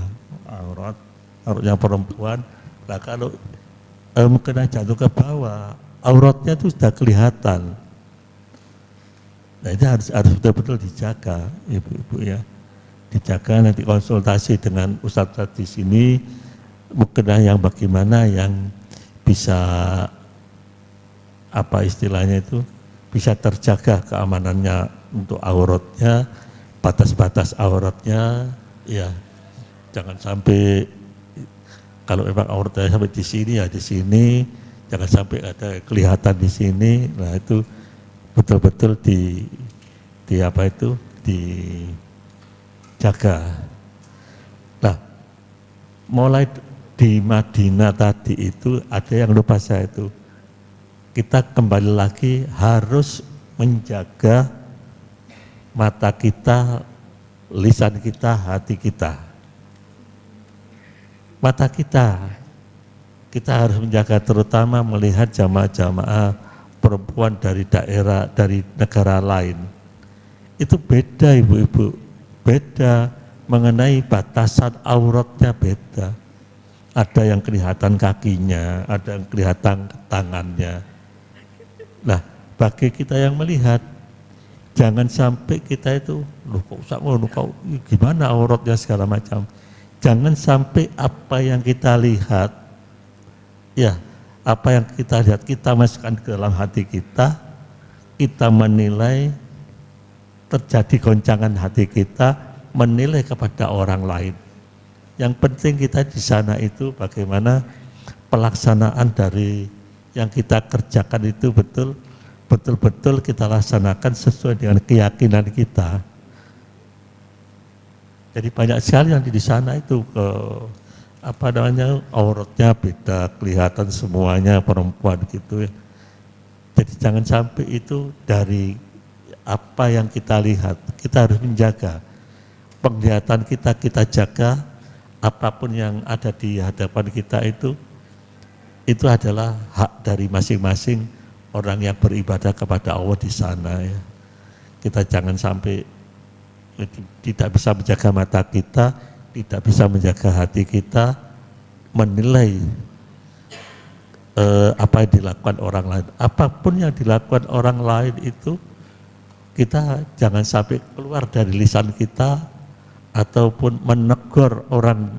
auratnya perempuan. Nah kalau mukena jatuh ke bawah, auratnya itu sudah kelihatan. Nah itu harus betul-betul dijaga, ibu-ibu ya, dijaga. Nanti konsultasi dengan ustadz di sini, mukena yang bagaimana yang bisa apa istilahnya itu bisa terjaga keamanannya untuk auratnya, batas-batas auratnya, ya jangan sampai kalau memang auratnya sampai di sini ya di sini, jangan sampai ada kelihatan di sini. Nah itu betul-betul dijaga. Nah, mulai di Madinah tadi itu ada yang lupa saya itu. Kita kembali lagi harus menjaga mata kita, lisan kita, hati kita. Mata kita harus menjaga, terutama melihat jamaah-jamaah perempuan dari daerah, dari negara lain. Itu beda ibu-ibu, beda mengenai batasan auratnya beda. Ada yang kelihatan kakinya, ada yang kelihatan tangannya. Nah, bagi kita yang melihat, jangan sampai kita itu, loh kok gimana auratnya segala macam. Jangan sampai apa yang kita lihat, ya apa yang kita lihat, kita masukkan ke dalam hati kita menilai, terjadi goncangan hati kita, menilai kepada orang lain. Yang penting kita di sana itu bagaimana pelaksanaan dari yang kita kerjakan itu betul-betul kita laksanakan sesuai dengan keyakinan kita. Jadi banyak sekali yang di sana itu auratnya beda, kelihatan semuanya perempuan gitu ya. Jadi jangan sampai itu dari apa yang kita lihat, kita harus menjaga penglihatan kita jaga, apapun yang ada di hadapan kita itu adalah hak dari masing-masing orang yang beribadah kepada Allah di sana ya. Kita jangan sampai tidak bisa menjaga mata kita, tidak bisa menjaga hati kita, menilai apa yang dilakukan orang lain. Apapun yang dilakukan orang lain itu, kita jangan sampai keluar dari lisan kita ataupun menegur orang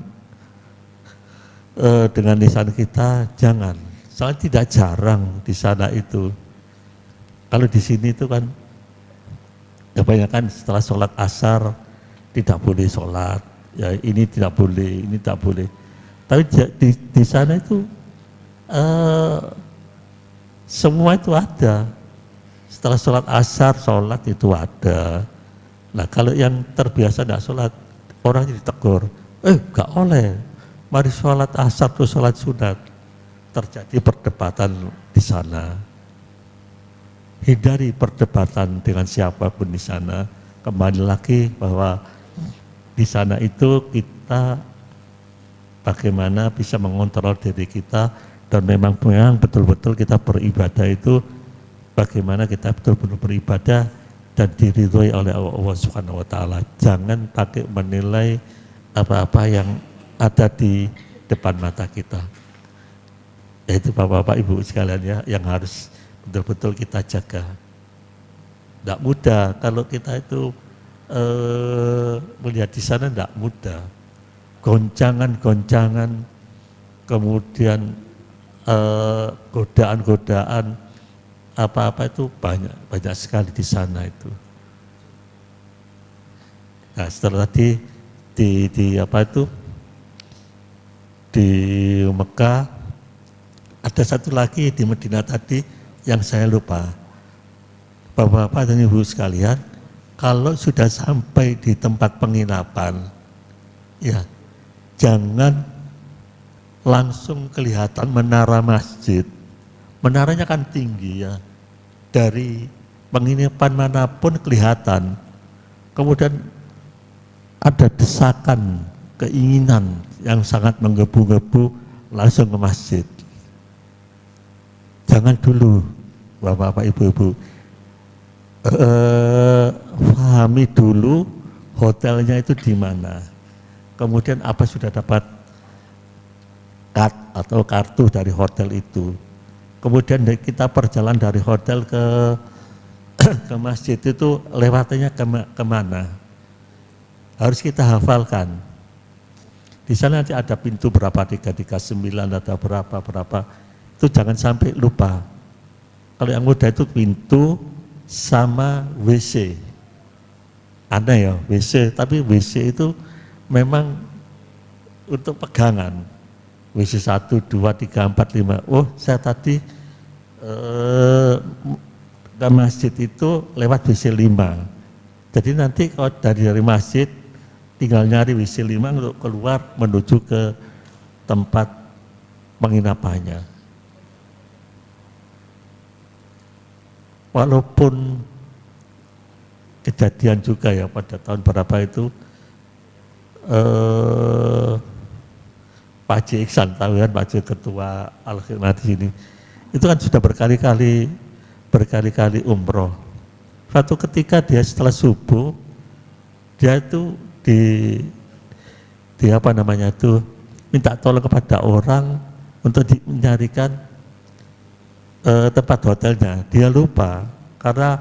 dengan lisan kita, jangan. Soalnya tidak jarang di sana itu. Kalau di sini itu kan kebanyakan setelah sholat asar tidak boleh sholat, ya ini tidak boleh, ini tidak boleh. Tapi di sana itu semua itu ada. Setelah sholat asar, sholat itu ada. Nah kalau yang terbiasa tidak sholat, orang ditegur, gak oleh, mari sholat asar tuh sholat sunat. Terjadi perdebatan di sana. Hindari perdebatan dengan siapapun di sana. Kembali lagi bahwa di sana itu kita bagaimana bisa mengontrol diri kita, dan memang betul-betul kita beribadah itu bagaimana kita betul-betul beribadah dan diridhoi oleh Allah Subhanahu wa taala. Jangan pakai menilai apa-apa yang ada di depan mata kita. Yaitu Bapak-bapak Ibu sekalian ya, yang harus betul-betul kita jaga. Tidak mudah kalau kita itu melihat di sana, tidak mudah. Goncangan-goncangan, kemudian godaan-godaan, apa-apa itu banyak sekali di sana itu. Nah setelah tadi di apa itu di Mekah, ada satu lagi di Medina tadi yang saya lupa. Bapak-bapak dan ibu sekalian, kalau sudah sampai di tempat penginapan, ya jangan langsung kelihatan menara masjid. Menaranya kan tinggi ya, dari penginapan manapun kelihatan. Kemudian ada desakan, keinginan yang sangat menggebu-gebu langsung ke masjid. Jangan dulu, Bapak-bapak, Ibu-ibu, pahami dulu hotelnya itu di mana. Kemudian apa sudah dapat kad atau kartu dari hotel itu. Kemudian kita perjalanan dari hotel ke masjid itu lewatnya kemana? Harus kita hafalkan. Di sana nanti ada pintu berapa, 339 atau berapa. Itu jangan sampai lupa. Kalau yang mudah itu pintu sama WC. Aneh ya, WC, tapi WC itu memang untuk pegangan. WC 1, 2, 3, 4, 5. Oh, saya tadi ke masjid itu lewat WC 5. Jadi nanti kalau dari masjid tinggal nyari WC 5 untuk keluar menuju ke tempat penginapannya. Walaupun kejadian juga ya pada tahun berapa itu Pak Haji Iksan, tahu kan Pak Haji Ketua Al-Khidmat ini, itu kan sudah berkali-kali umroh. Suatu ketika dia setelah subuh, dia itu di apa namanya itu minta tolong kepada orang untuk mencarikan tempat hotelnya. Dia lupa karena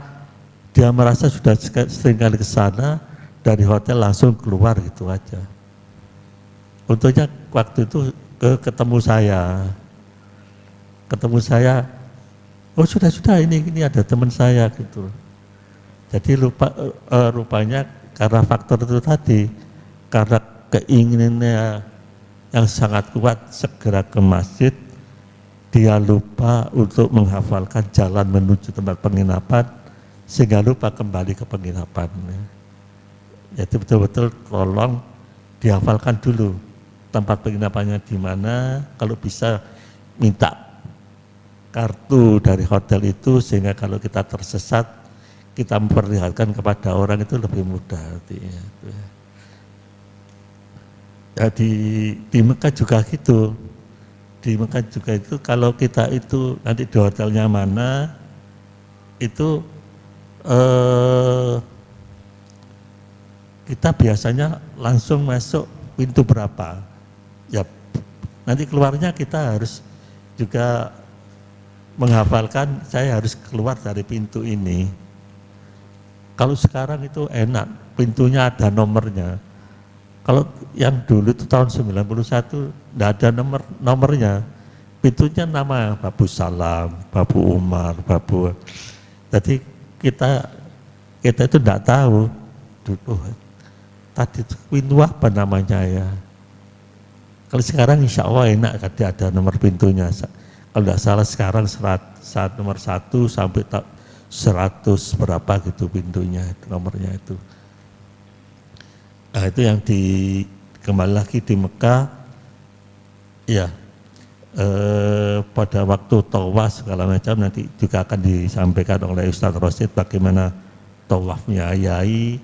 dia merasa sudah sering kali ke sana, dari hotel langsung keluar gitu aja. Untungnya waktu itu ketemu saya, oh sudah ini ada teman saya gitu. Jadi rupanya karena faktor itu tadi, karena keinginannya yang sangat kuat segera ke masjid, dia lupa untuk menghafalkan jalan menuju tempat penginapan, sehingga lupa kembali ke penginapan. Jadi betul-betul tolong dihafalkan dulu tempat penginapannya di mana, kalau bisa minta kartu dari hotel itu, sehingga kalau kita tersesat, kita memperlihatkan kepada orang itu lebih mudah artinya. Ya, di Mekah juga gitu. Di Mekah juga itu kalau kita itu nanti di hotelnya mana, itu kita biasanya langsung masuk pintu berapa. Ya, nanti keluarnya kita harus juga menghafalkan, saya harus keluar dari pintu ini. Kalau sekarang itu enak, pintunya ada nomornya. Kalau yang dulu itu tahun 91 tidak ada nomornya. Pintunya nama Babu Salam, Babu Umar, Babu. Jadi kita itu tidak tahu dulu tadi pintu apa namanya ya. Kalau sekarang insya Allah enak ada nomor pintunya. Kalau tidak salah sekarang saat nomor 1 sampai 100 berapa gitu pintunya, nomornya itu. Nah, itu yang kembali lagi di Mekah, ya pada waktu tawaf segala macam nanti juga akan disampaikan oleh Ustadz Rosid bagaimana tawafnya Yai,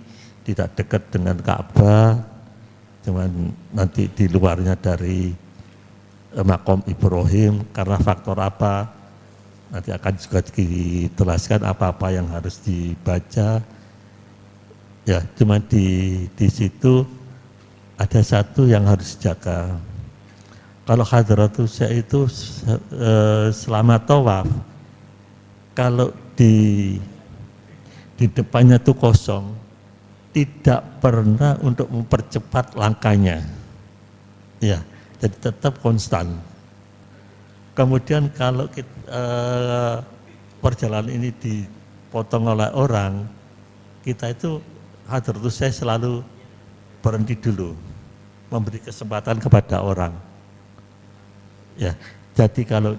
tidak dekat dengan Ka'bah, cuman nanti di luarnya dari Maqam Ibrahim, karena faktor apa nanti akan juga dijelaskan apa-apa yang harus dibaca. Ya, cuma di situ ada satu yang harus dijaga. Kalau Hadratus Syekh itu selama tawaf, kalau di depannya itu kosong, tidak pernah untuk mempercepat langkahnya. Ya, jadi tetap konstan. Kemudian kalau perjalanan ini dipotong oleh orang, kita itu Hadratus Syekh selalu berhenti dulu, memberi kesempatan kepada orang. Ya, jadi kalau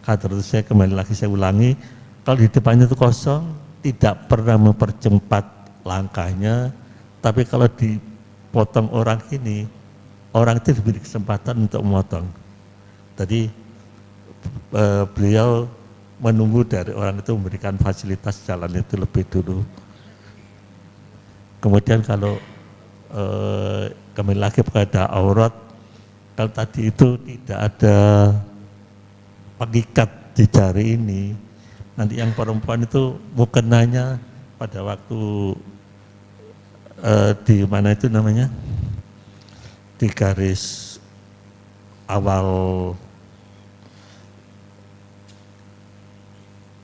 Hadratus Syekh, kembali lagi saya ulangi, kalau di depannya itu kosong, tidak pernah mempercepat langkahnya, tapi kalau dipotong orang ini, orang itu diberi kesempatan untuk memotong. Jadi beliau menunggu dari orang itu memberikan fasilitas jalan itu lebih dulu. Kemudian kalau kembali lagi pada aurat, kalau tadi itu tidak ada pengikat di jari ini, nanti yang perempuan itu mukenanya pada waktu di mana itu namanya, di garis awal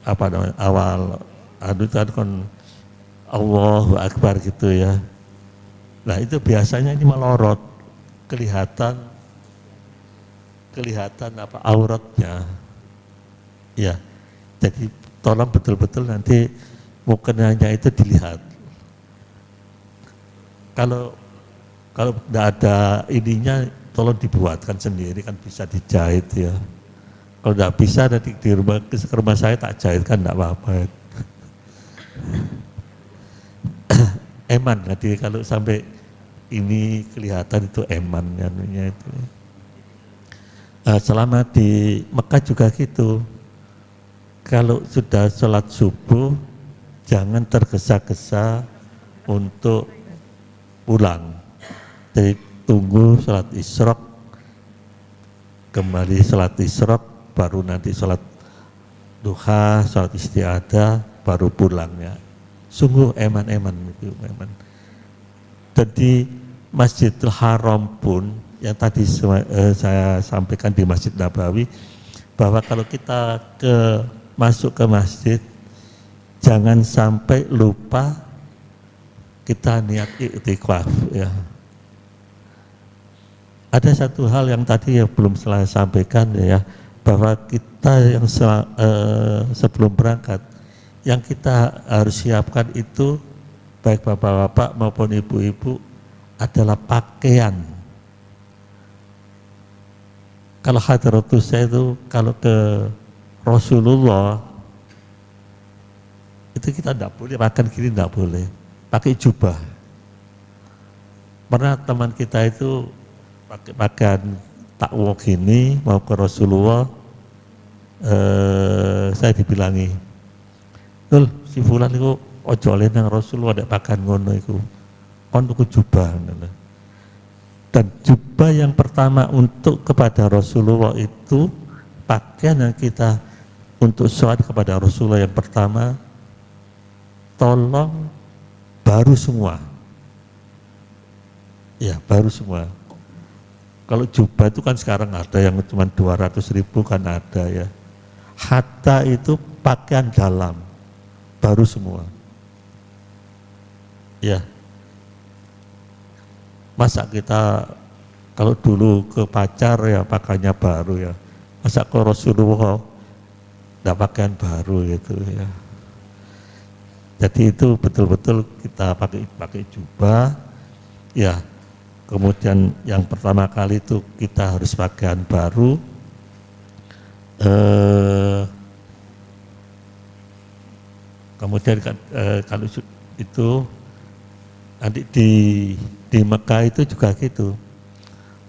apa namanya, awal kan Allahu Akbar gitu ya. Nah itu biasanya ini melorot, kelihatan apa auratnya. Ya, jadi tolong betul-betul nanti mukenanya itu dilihat. Kalau tidak ada ininya, tolong dibuatkan sendiri, kan bisa dijahit ya. Kalau tidak bisa nanti di rumah saya tak jahit kan tidak apa-apa. Eman, jadi kalau sampai ini kelihatan itu eman anunya itu. Selama di Mekah juga gitu. Kalau sudah sholat subuh, jangan tergesa-gesa untuk pulang. Jadi tunggu sholat isyraq, kembali sholat isyraq, baru nanti sholat duha, sholat istiadah, baru pulang ya. Sungguh eman-eman itu, eman. Jadi Masjidil Haram pun yang tadi saya sampaikan di Masjid Nabawi, bahwa kalau kita masuk ke masjid, jangan sampai lupa kita niat iktikaf ya. Ada satu hal yang tadi yang belum saya sampaikan ya, bahwa kita yang sebelum berangkat, yang kita harus siapkan itu, baik bapak-bapak maupun ibu-ibu, adalah pakaian. Kalau Hadratus Syekh itu, kalau ke Rasulullah, itu kita tidak boleh makan gini, tidak boleh. Pakai jubah. Pernah teman kita itu pakai pakaian takwa gini, mau ke Rasulullah, saya dibilangi, "Dul, si fulan itu ojo oleh nang Rasulullah ada pakaian ngono iku. Kon tuku jubah." Dan jubah yang pertama untuk kepada Rasulullah itu, pakaian yang kita untuk sholat kepada Rasulullah yang pertama, tolong baru semua. Ya baru semua. Kalau jubah itu kan sekarang ada yang cuma 200.000 kan ada ya. Hatta itu pakaian dalam, baru semua. Ya, masa kita kalau dulu ke pacar ya pakaiannya baru ya. Masa ke Rasulullah enggak pakaian baru gitu ya. Jadi itu betul-betul kita pakai jubah ya. Kemudian yang pertama kali itu kita harus pakaian baru. Kemudian kalau itu nanti di Mekah itu juga gitu,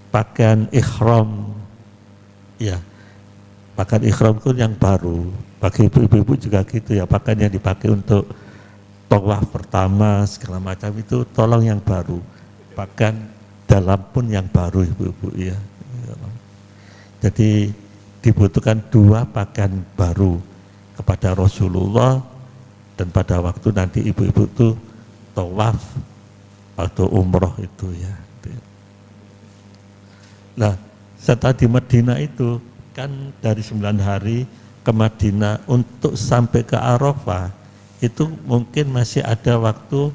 pakaian ihram, ya pakaian ihram itu yang baru. Bagi ibu-ibu juga gitu ya, pakaian yang dipakai untuk tawaf pertama segala macam itu tolong yang baru, pakaian dalam pun yang baru ibu-ibu ya. Jadi dibutuhkan 2 pakaian baru kepada Rasulullah dan pada waktu nanti ibu-ibu itu tawaf atau umroh itu ya. Nah, setelah di Madinah itu kan dari 9 hari ke Madinah untuk sampai ke Arafah itu mungkin masih ada waktu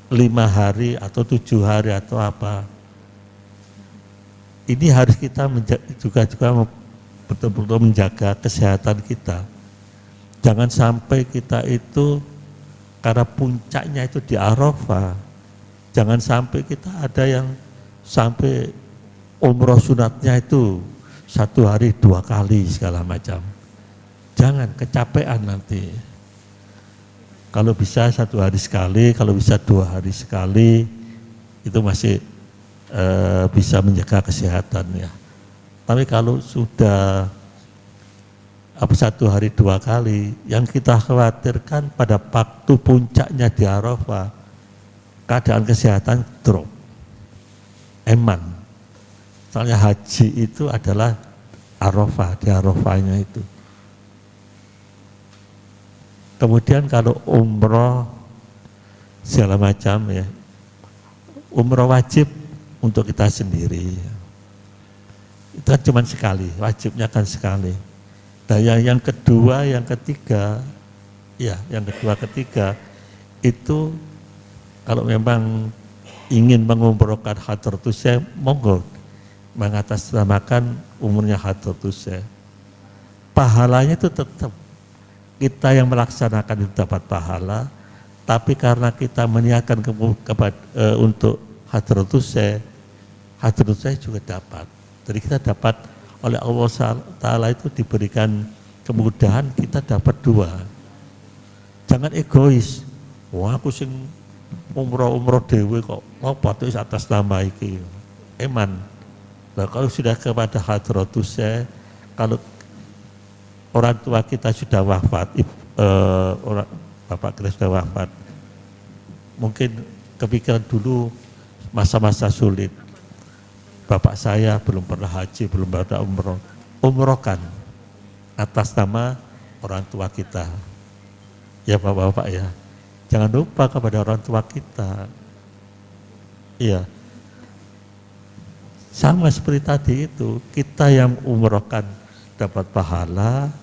5 hari atau 7 hari atau apa. Ini harus kita juga betul-betul menjaga kesehatan kita. Jangan sampai kita itu karena puncaknya itu di Arafah, jangan sampai kita ada yang sampai umroh sunatnya itu 1 hari 2 kali segala macam. Jangan kecapean nanti. Kalau bisa 1 hari sekali, kalau bisa 2 hari sekali, itu masih bisa menjaga kesehatan ya. Tapi kalau sudah 1 hari 2 kali, yang kita khawatirkan pada waktu puncaknya di Arafah, keadaan kesehatan drop, eman. Soalnya haji itu adalah Arafah, di Arafahnya itu. Kemudian kalau umroh segala macam ya, umroh wajib untuk kita sendiri. Itu kan cuma sekali, wajibnya kan sekali. Dan yang kedua, yang ketiga, ya yang kedua ketiga itu kalau memang ingin mengumrohkan Hadratus Syekh, monggo mengatasnamakan umurnya Hadratus Syekh. Pahalanya itu tetap kita yang melaksanakan itu dapat pahala, tapi karena kita meniatkan untuk Hadratus Syekh juga dapat. Jadi kita dapat oleh Allah Ta'ala itu diberikan kemudahan, kita dapat 2. Jangan egois. Wah aku sing umroh dewe kok apa tuh atas nama iki. Eman. Nah, kalau sudah kepada Hadratus Syekh, kalau orang tua kita sudah wafat, bapak kita sudah wafat, mungkin kepikiran dulu masa-masa sulit. Bapak saya belum pernah haji, belum pernah umroh. Umrohkan atas nama orang tua kita. Ya bapak-bapak ya, jangan lupa kepada orang tua kita. Iya, sama seperti tadi itu, kita yang umrohkan dapat pahala,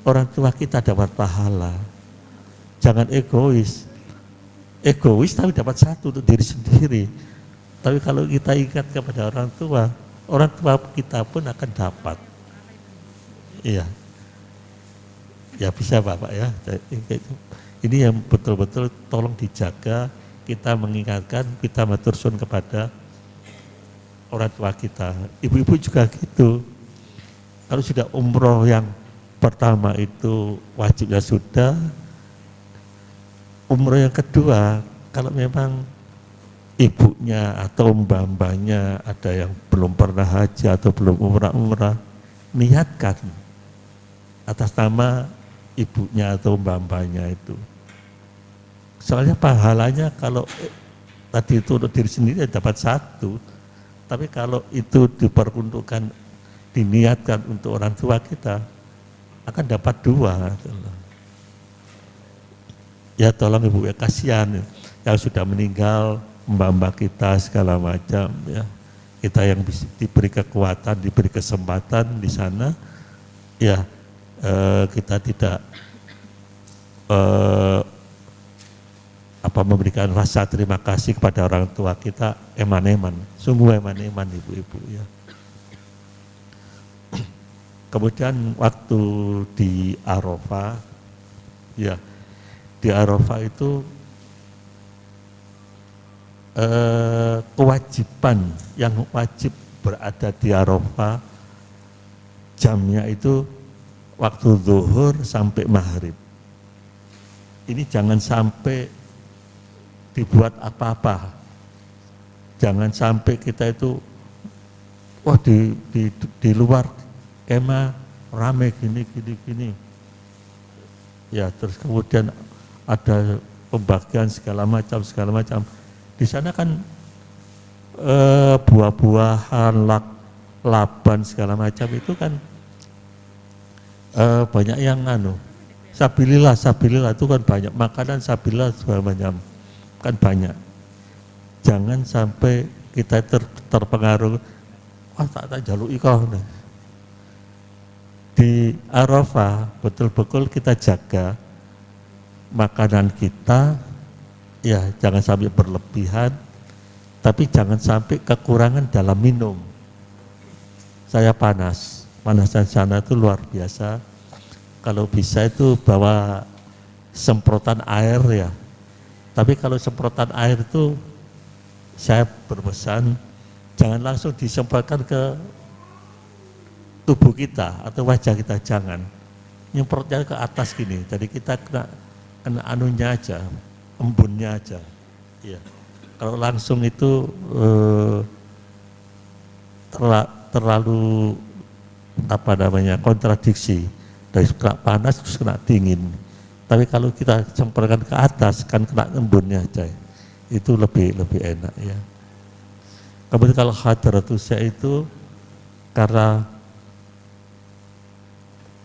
orang tua kita dapat pahala. Jangan egois. Egois tapi dapat 1 untuk diri sendiri. Tapi kalau kita ingat kepada orang tua kita pun akan dapat. Iya. Ya bisa Bapak ya. Ini yang betul-betul tolong dijaga, kita mengingatkan, kita matur suwun kepada orang tua kita. Ibu-ibu juga gitu. Kalau sudah umroh yang pertama itu wajibnya sudah, umroh yang kedua kalau memang ibunya atau mbak-mbaknya ada yang belum pernah haji atau belum umrah, niatkan atas nama ibunya atau mbak-mbaknya itu. Soalnya pahalanya kalau tadi itu untuk diri sendiri dapat 1, tapi kalau itu diperuntukkan, diniatkan untuk orang tua kita, akan dapat 2. Ya tolong ibu ya, kasihan yang sudah meninggal, mbak-mbak kita segala macam ya. Kita yang diberi kekuatan, diberi kesempatan di sana, ya kita tidak memberikan rasa terima kasih kepada orang tua kita, eman-eman, sungguh eman-eman ibu-ibu ya. Kemudian waktu di Arafah, ya di Arafah itu kewajiban yang wajib berada di Arafah jamnya itu waktu zuhur sampai maghrib. Ini jangan sampai dibuat apa-apa. Jangan sampai kita itu wah di luar kemah rame gini. Ya, terus kemudian ada pembagian segala macam. Di sana kan buah-buahan, laban segala macam itu kan banyak yang sabilillah itu kan banyak, makanan sabilillah segala macam kan banyak. Jangan sampai kita terpengaruh, wah tak jaluki kau. Di Arafah betul-betul kita jaga makanan kita, ya jangan sampai berlebihan, tapi jangan sampai kekurangan dalam minum. Saya panasan sana itu luar biasa. Kalau bisa itu bawa semprotan air ya. Tapi kalau semprotan air itu saya berpesan jangan langsung disemprotkan ke tubuh kita atau wajah kita, jangan. Nyemprotnya ke atas gini, jadi kita kena anunya aja, embunnya aja. Ya. Kalau langsung itu terlalu kontradiksi, dari kena panas terus kena dingin. Tapi kalau kita semprotkan ke atas kan kena embunnya aja, itu lebih enak ya. Kemudian kalau hadratus syekh itu karena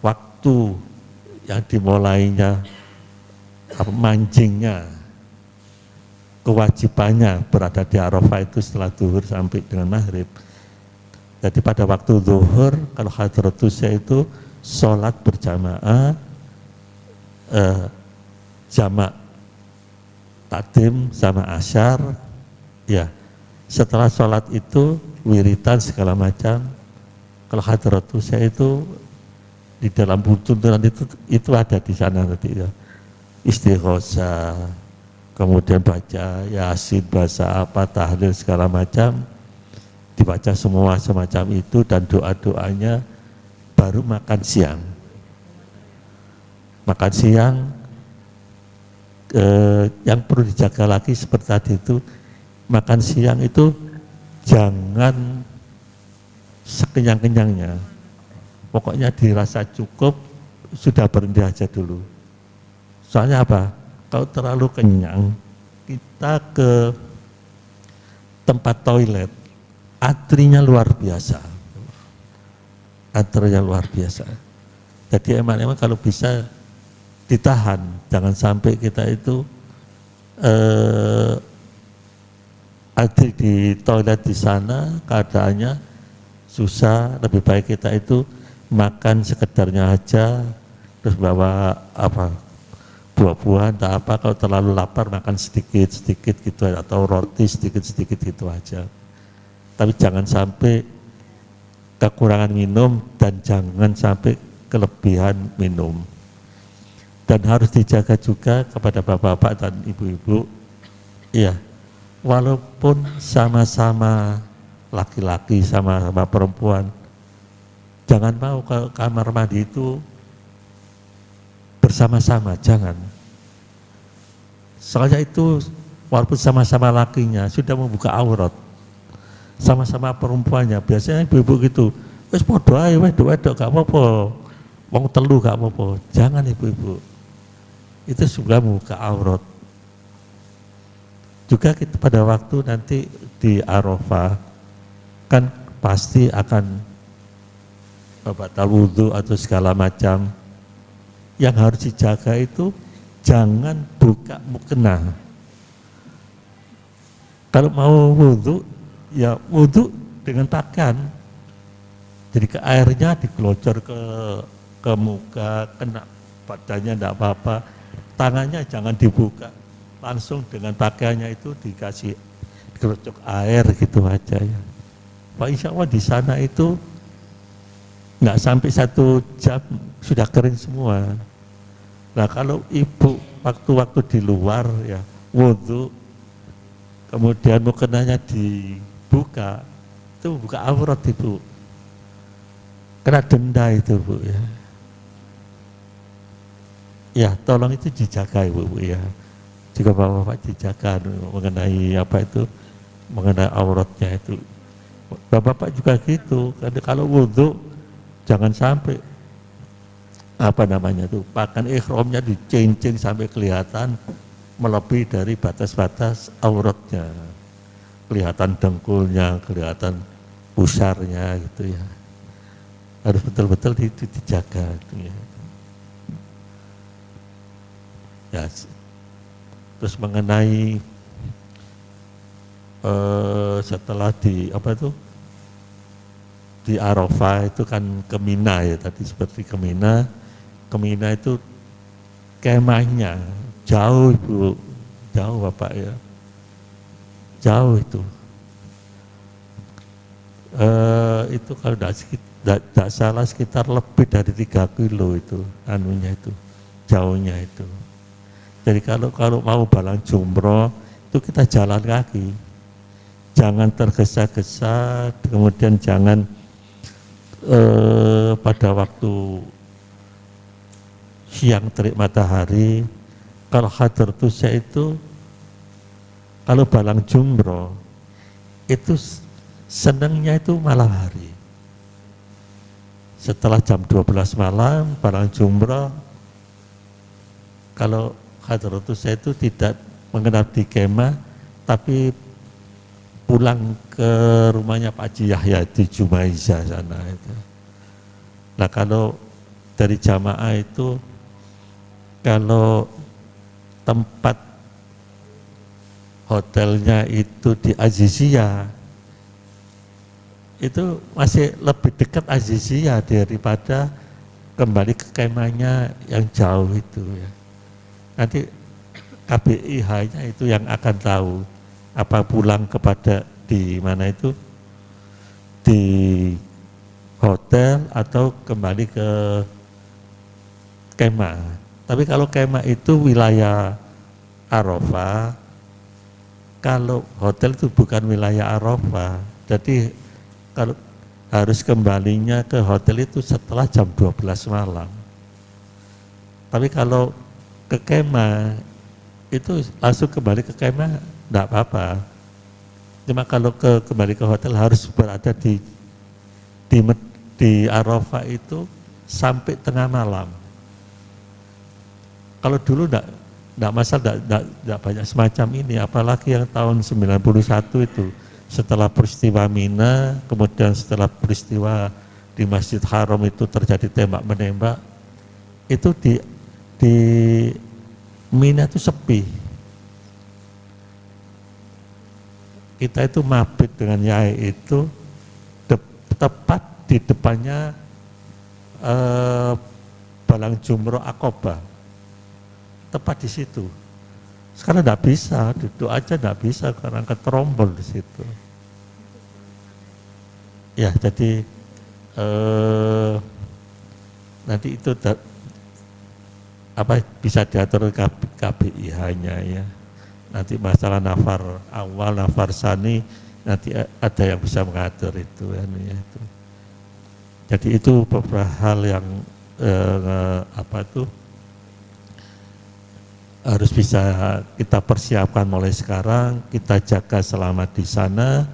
waktu yang dimulainya mancingnya, kewajibannya berada di Arafah itu setelah zuhur sampai dengan maghrib. Jadi pada waktu zuhur kalau hadratus syekh itu sholat berjamaah, jamak takdim sama asyar, ya. Setelah sholat itu wiritan segala macam. Kalau hadratus syekh itu di dalam tuntunan itu ada di sana nanti ya. Istighosah, kemudian baca Yasin, bahasa apa, tahlil segala macam, dibaca semua semacam itu dan doa-doanya, baru makan siang. Makan siang yang perlu dijaga lagi seperti tadi itu, makan siang itu jangan sekenyang-kenyangnya. Pokoknya dirasa cukup, sudah berhenti aja dulu. Soalnya apa? Kalau terlalu kenyang, kita ke tempat toilet, antrinya luar biasa. Antrinya luar biasa. Jadi emang kalau bisa ditahan, jangan sampai kita itu antri di toilet di sana, keadaannya susah. Lebih baik kita itu makan sekedarnya aja, terus bawa buah-buahan tak apa, kalau terlalu lapar makan sedikit gitu, atau roti sedikit gitu aja. Tapi jangan sampai kekurangan minum dan jangan sampai kelebihan minum. Dan harus dijaga juga kepada bapak-bapak dan ibu-ibu, iya, walaupun sama-sama laki-laki sama perempuan, jangan mau ke kamar mandi itu bersama-sama, jangan. Soalnya itu walaupun sama-sama lakinya sudah membuka aurat, sama-sama perempuannya, biasanya ibu-ibu gitu, wis podo ae wedok gak apa-apa, wong telu gak apa-apa. Jangan ibu-ibu, itu sudah membuka aurat. Juga kita pada waktu nanti di Arafah kan pasti akan batal wudhu atau segala macam. Yang harus dijaga itu jangan buka mukena. Kalau mau wudhu, ya wudhu dengan pakaian. Jadi ke airnya digelocor ke muka, kena badannya enggak apa-apa. Tangannya jangan dibuka, langsung dengan pakaiannya itu dikasih digelocok air gitu aja ya. Pak, insya Allah di sana itu nggak sampai 1 jam sudah kering semua. Nah kalau ibu waktu-waktu di luar ya wudhu, kemudian mukenanya dibuka, itu buka aurat ibu, kena denda itu bu ya. Ya tolong itu dijaga ibu ya. Juga bapak-bapak dijaga mengenai apa itu, mengenai auratnya itu. Bapak-bapak juga gitu. Kalau wudhu jangan sampai apa namanya tuh pakaian ihramnya dicincin sampai kelihatan melebihi dari batas-batas auratnya, kelihatan dengkulnya, kelihatan pusarnya gitu ya. Harus betul-betul dijaga gitu ya. Ya, terus mengenai setelah di apa itu di Arafah itu kan ke Mina ya, tadi seperti ke Mina itu kemahnya jauh ibu, jauh bapak ya, jauh itu. Itu kalau tidak salah sekitar lebih dari 3 kilo itu anunya itu, jauhnya itu. Jadi kalau mau balang jumroh itu kita jalan kaki, jangan tergesa-gesa, kemudian jangan pada waktu siang terik matahari. Kalau Hadratus Syekh itu kalau balang jumroh itu senangnya itu malam hari. Setelah jam 12 malam balang jumroh, kalau Hadratus Syekh itu tidak menginap di kemah tapi pulang ke rumahnya Pak Haji Yahya di Jumaizah sana itu. Nah kalau dari jamaah itu, kalau tempat hotelnya itu di Aziziyah, itu masih lebih dekat Aziziyah daripada kembali ke kemahnya yang jauh itu ya. Nanti KBIH-nya itu yang akan tahu apa pulang kepada di mana itu, di hotel atau kembali ke kemah. Tapi kalau kemah itu wilayah Arafah, kalau hotel itu bukan wilayah Arafah. Jadi kalau harus kembalinya ke hotel itu setelah jam 12 malam. Tapi kalau ke kemah itu langsung kembali ke kemah enggak apa-apa. Cuma kalau kembali ke hotel harus berada di Arafah itu sampai tengah malam. Kalau dulu enggak masalah, enggak banyak semacam ini, apalagi yang tahun 91 itu setelah peristiwa Mina, kemudian setelah peristiwa di Masjid Haram itu terjadi tembak menembak, itu di Mina itu sepi. Kita itu mabit dengan Yai itu tepat di depannya Balang Jumroh Aqobah, tepat di situ. Sekarang enggak bisa, duduk aja enggak bisa karena keterombol di situ. Ya, jadi nanti itu apa bisa diatur KBIH-nya ya. Nanti masalah nafar awal, nafar sani, nanti ada yang bisa mengatur itu ya. Itu. Jadi itu beberapa hal yang apa itu harus bisa kita persiapkan mulai sekarang, kita jaga selamat di sana.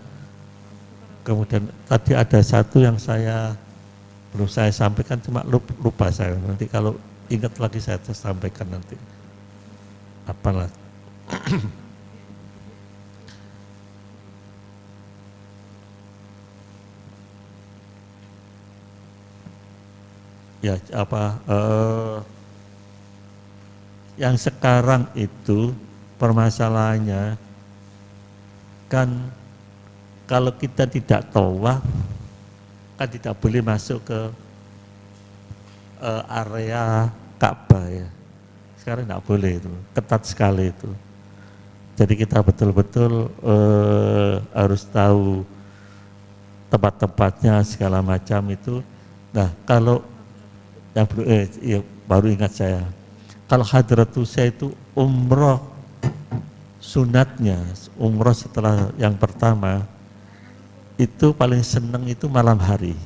Kemudian tadi ada satu yang belum saya sampaikan, cuma lupa saya. Nanti kalau ingat lagi saya sampaikan nanti. Apalah. Ya apa yang sekarang itu permasalahannya kan kalau kita tidak tawaf kan tidak boleh masuk ke area Ka'bah ya. Sekarang tidak boleh itu, ketat sekali itu. Jadi kita betul-betul harus tahu tempat-tempatnya segala macam itu. Nah kalau yang baru ingat saya, kalau Hadratus Syekh itu umroh sunatnya, umroh setelah yang pertama itu paling seneng itu malam hari.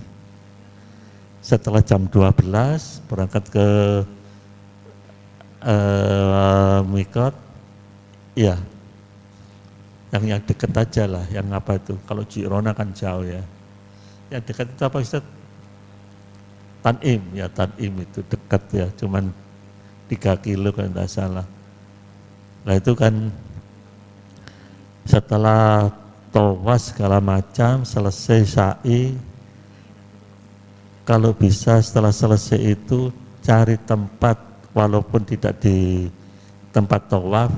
Setelah jam 12 berangkat ke mikot, ya yang dekat aja lah, yang apa itu, kalau Jirona kan jauh ya, yang dekat itu apa Ustaz? Tanim ya, Tanim itu dekat ya, cuman 3 kilo kalau tidak salah. Nah itu kan setelah tawaf segala macam, selesai sa'i, kalau bisa setelah selesai itu cari tempat, walaupun tidak di tempat tawaf,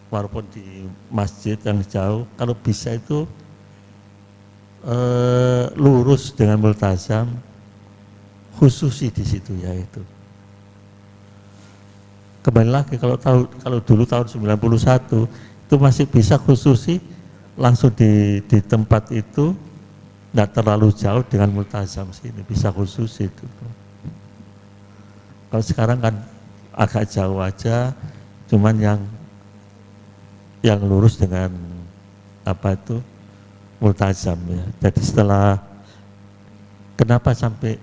walaupun di masjid yang jauh, kalau bisa itu lurus dengan multazam, khususi di situ ya itu. Kembali lagi kalau dulu tahun 91 itu masih bisa khususi langsung di tempat itu, tidak terlalu jauh dengan multazam sini, bisa khususi itu. Kalau sekarang kan agak jauh aja, cuman yang lurus dengan apa itu multazam ya. Jadi setelah kenapa sampai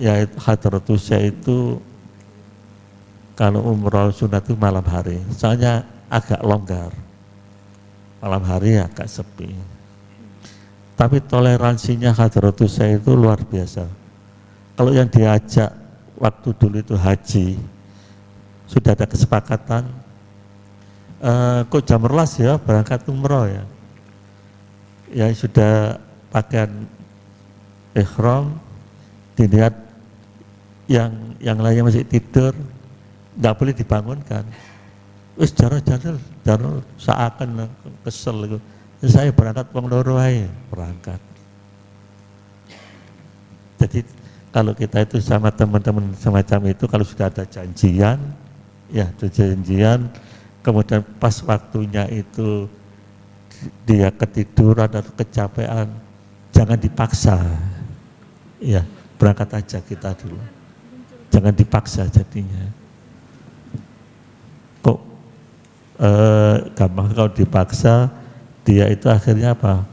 ya Hadratus Syekh itu kalau umroh sunat itu malam hari, soalnya agak longgar, malam hari agak sepi. Tapi toleransinya Hadratus Syekh itu luar biasa. Kalau yang diajak waktu dulu itu haji, sudah ada kesepakatan, kok jam rolas ya berangkat umroh ya. Ya sudah pakaian ihram, dilihat yang lainnya masih tidur, nggak boleh dibangunkan. Wis jarang seakan kesel itu. Saya berangkat wong loro ae, berangkat. Jadi kalau kita itu sama teman-teman semacam itu, kalau sudah ada janjian, ya janjian, kemudian pas waktunya itu dia ketiduran atau kecapean, jangan dipaksa. Ya, berangkat aja kita dulu. Jangan dipaksa jadinya. Kok gampang kalau dipaksa, dia itu akhirnya apa?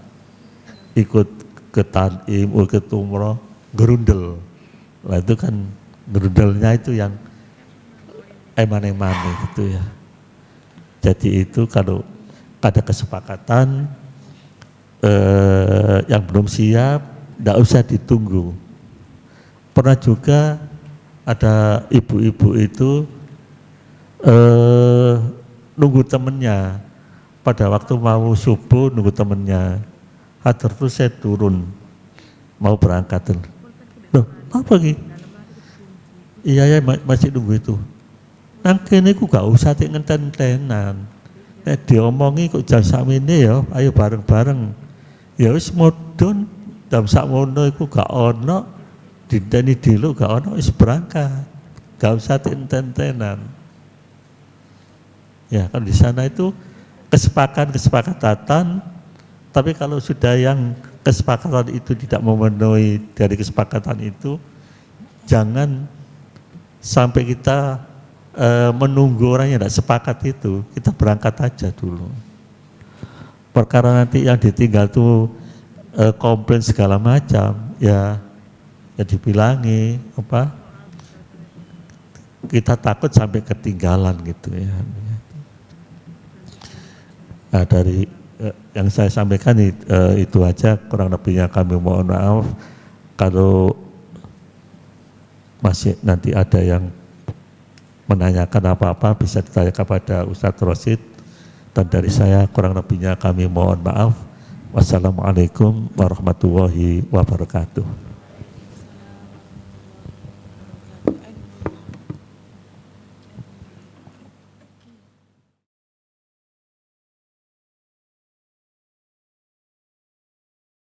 Ikut ke tanim, ikut umroh, gerundel. Nah itu kan gerundelnya itu yang eman-eman gitu ya. Jadi itu kalau ada kesepakatan yang belum siap, tidak usah ditunggu. Pernah juga ada ibu-ibu itu nunggu temennya, pada waktu mau subuh nunggu temennya. Hadratus Syekh turun mau berangkat. Loh, apa lagi? Iya ya masih nunggu itu. Nang kene ku gak usah tik ngenten-tenan. Nek diomongi kok jam sakmene ya, ayo bareng-bareng. Ya wis mudhun jam sakmono iku gak ono, dinteni dulu gak ono, wis berangkat. Gak usah tik ngenten-tenan. Ya kan di sana itu kesepakatan, tapi kalau sudah yang kesepakatan itu tidak memenuhi dari kesepakatan itu, jangan sampai kita menunggu orang yang tidak sepakat itu, kita berangkat aja dulu. Perkara nanti yang ditinggal tuh komplain segala macam, ya dibilangi apa? Kita takut sampai ketinggalan gitu ya. Nah, dari yang saya sampaikan itu aja, kurang lebihnya kami mohon maaf. Kalau masih nanti ada yang menanyakan apa-apa bisa ditanya kepada Ustadz Rosid, dan dari saya kurang lebihnya kami mohon maaf. Wassalamualaikum warahmatullahi wabarakatuh.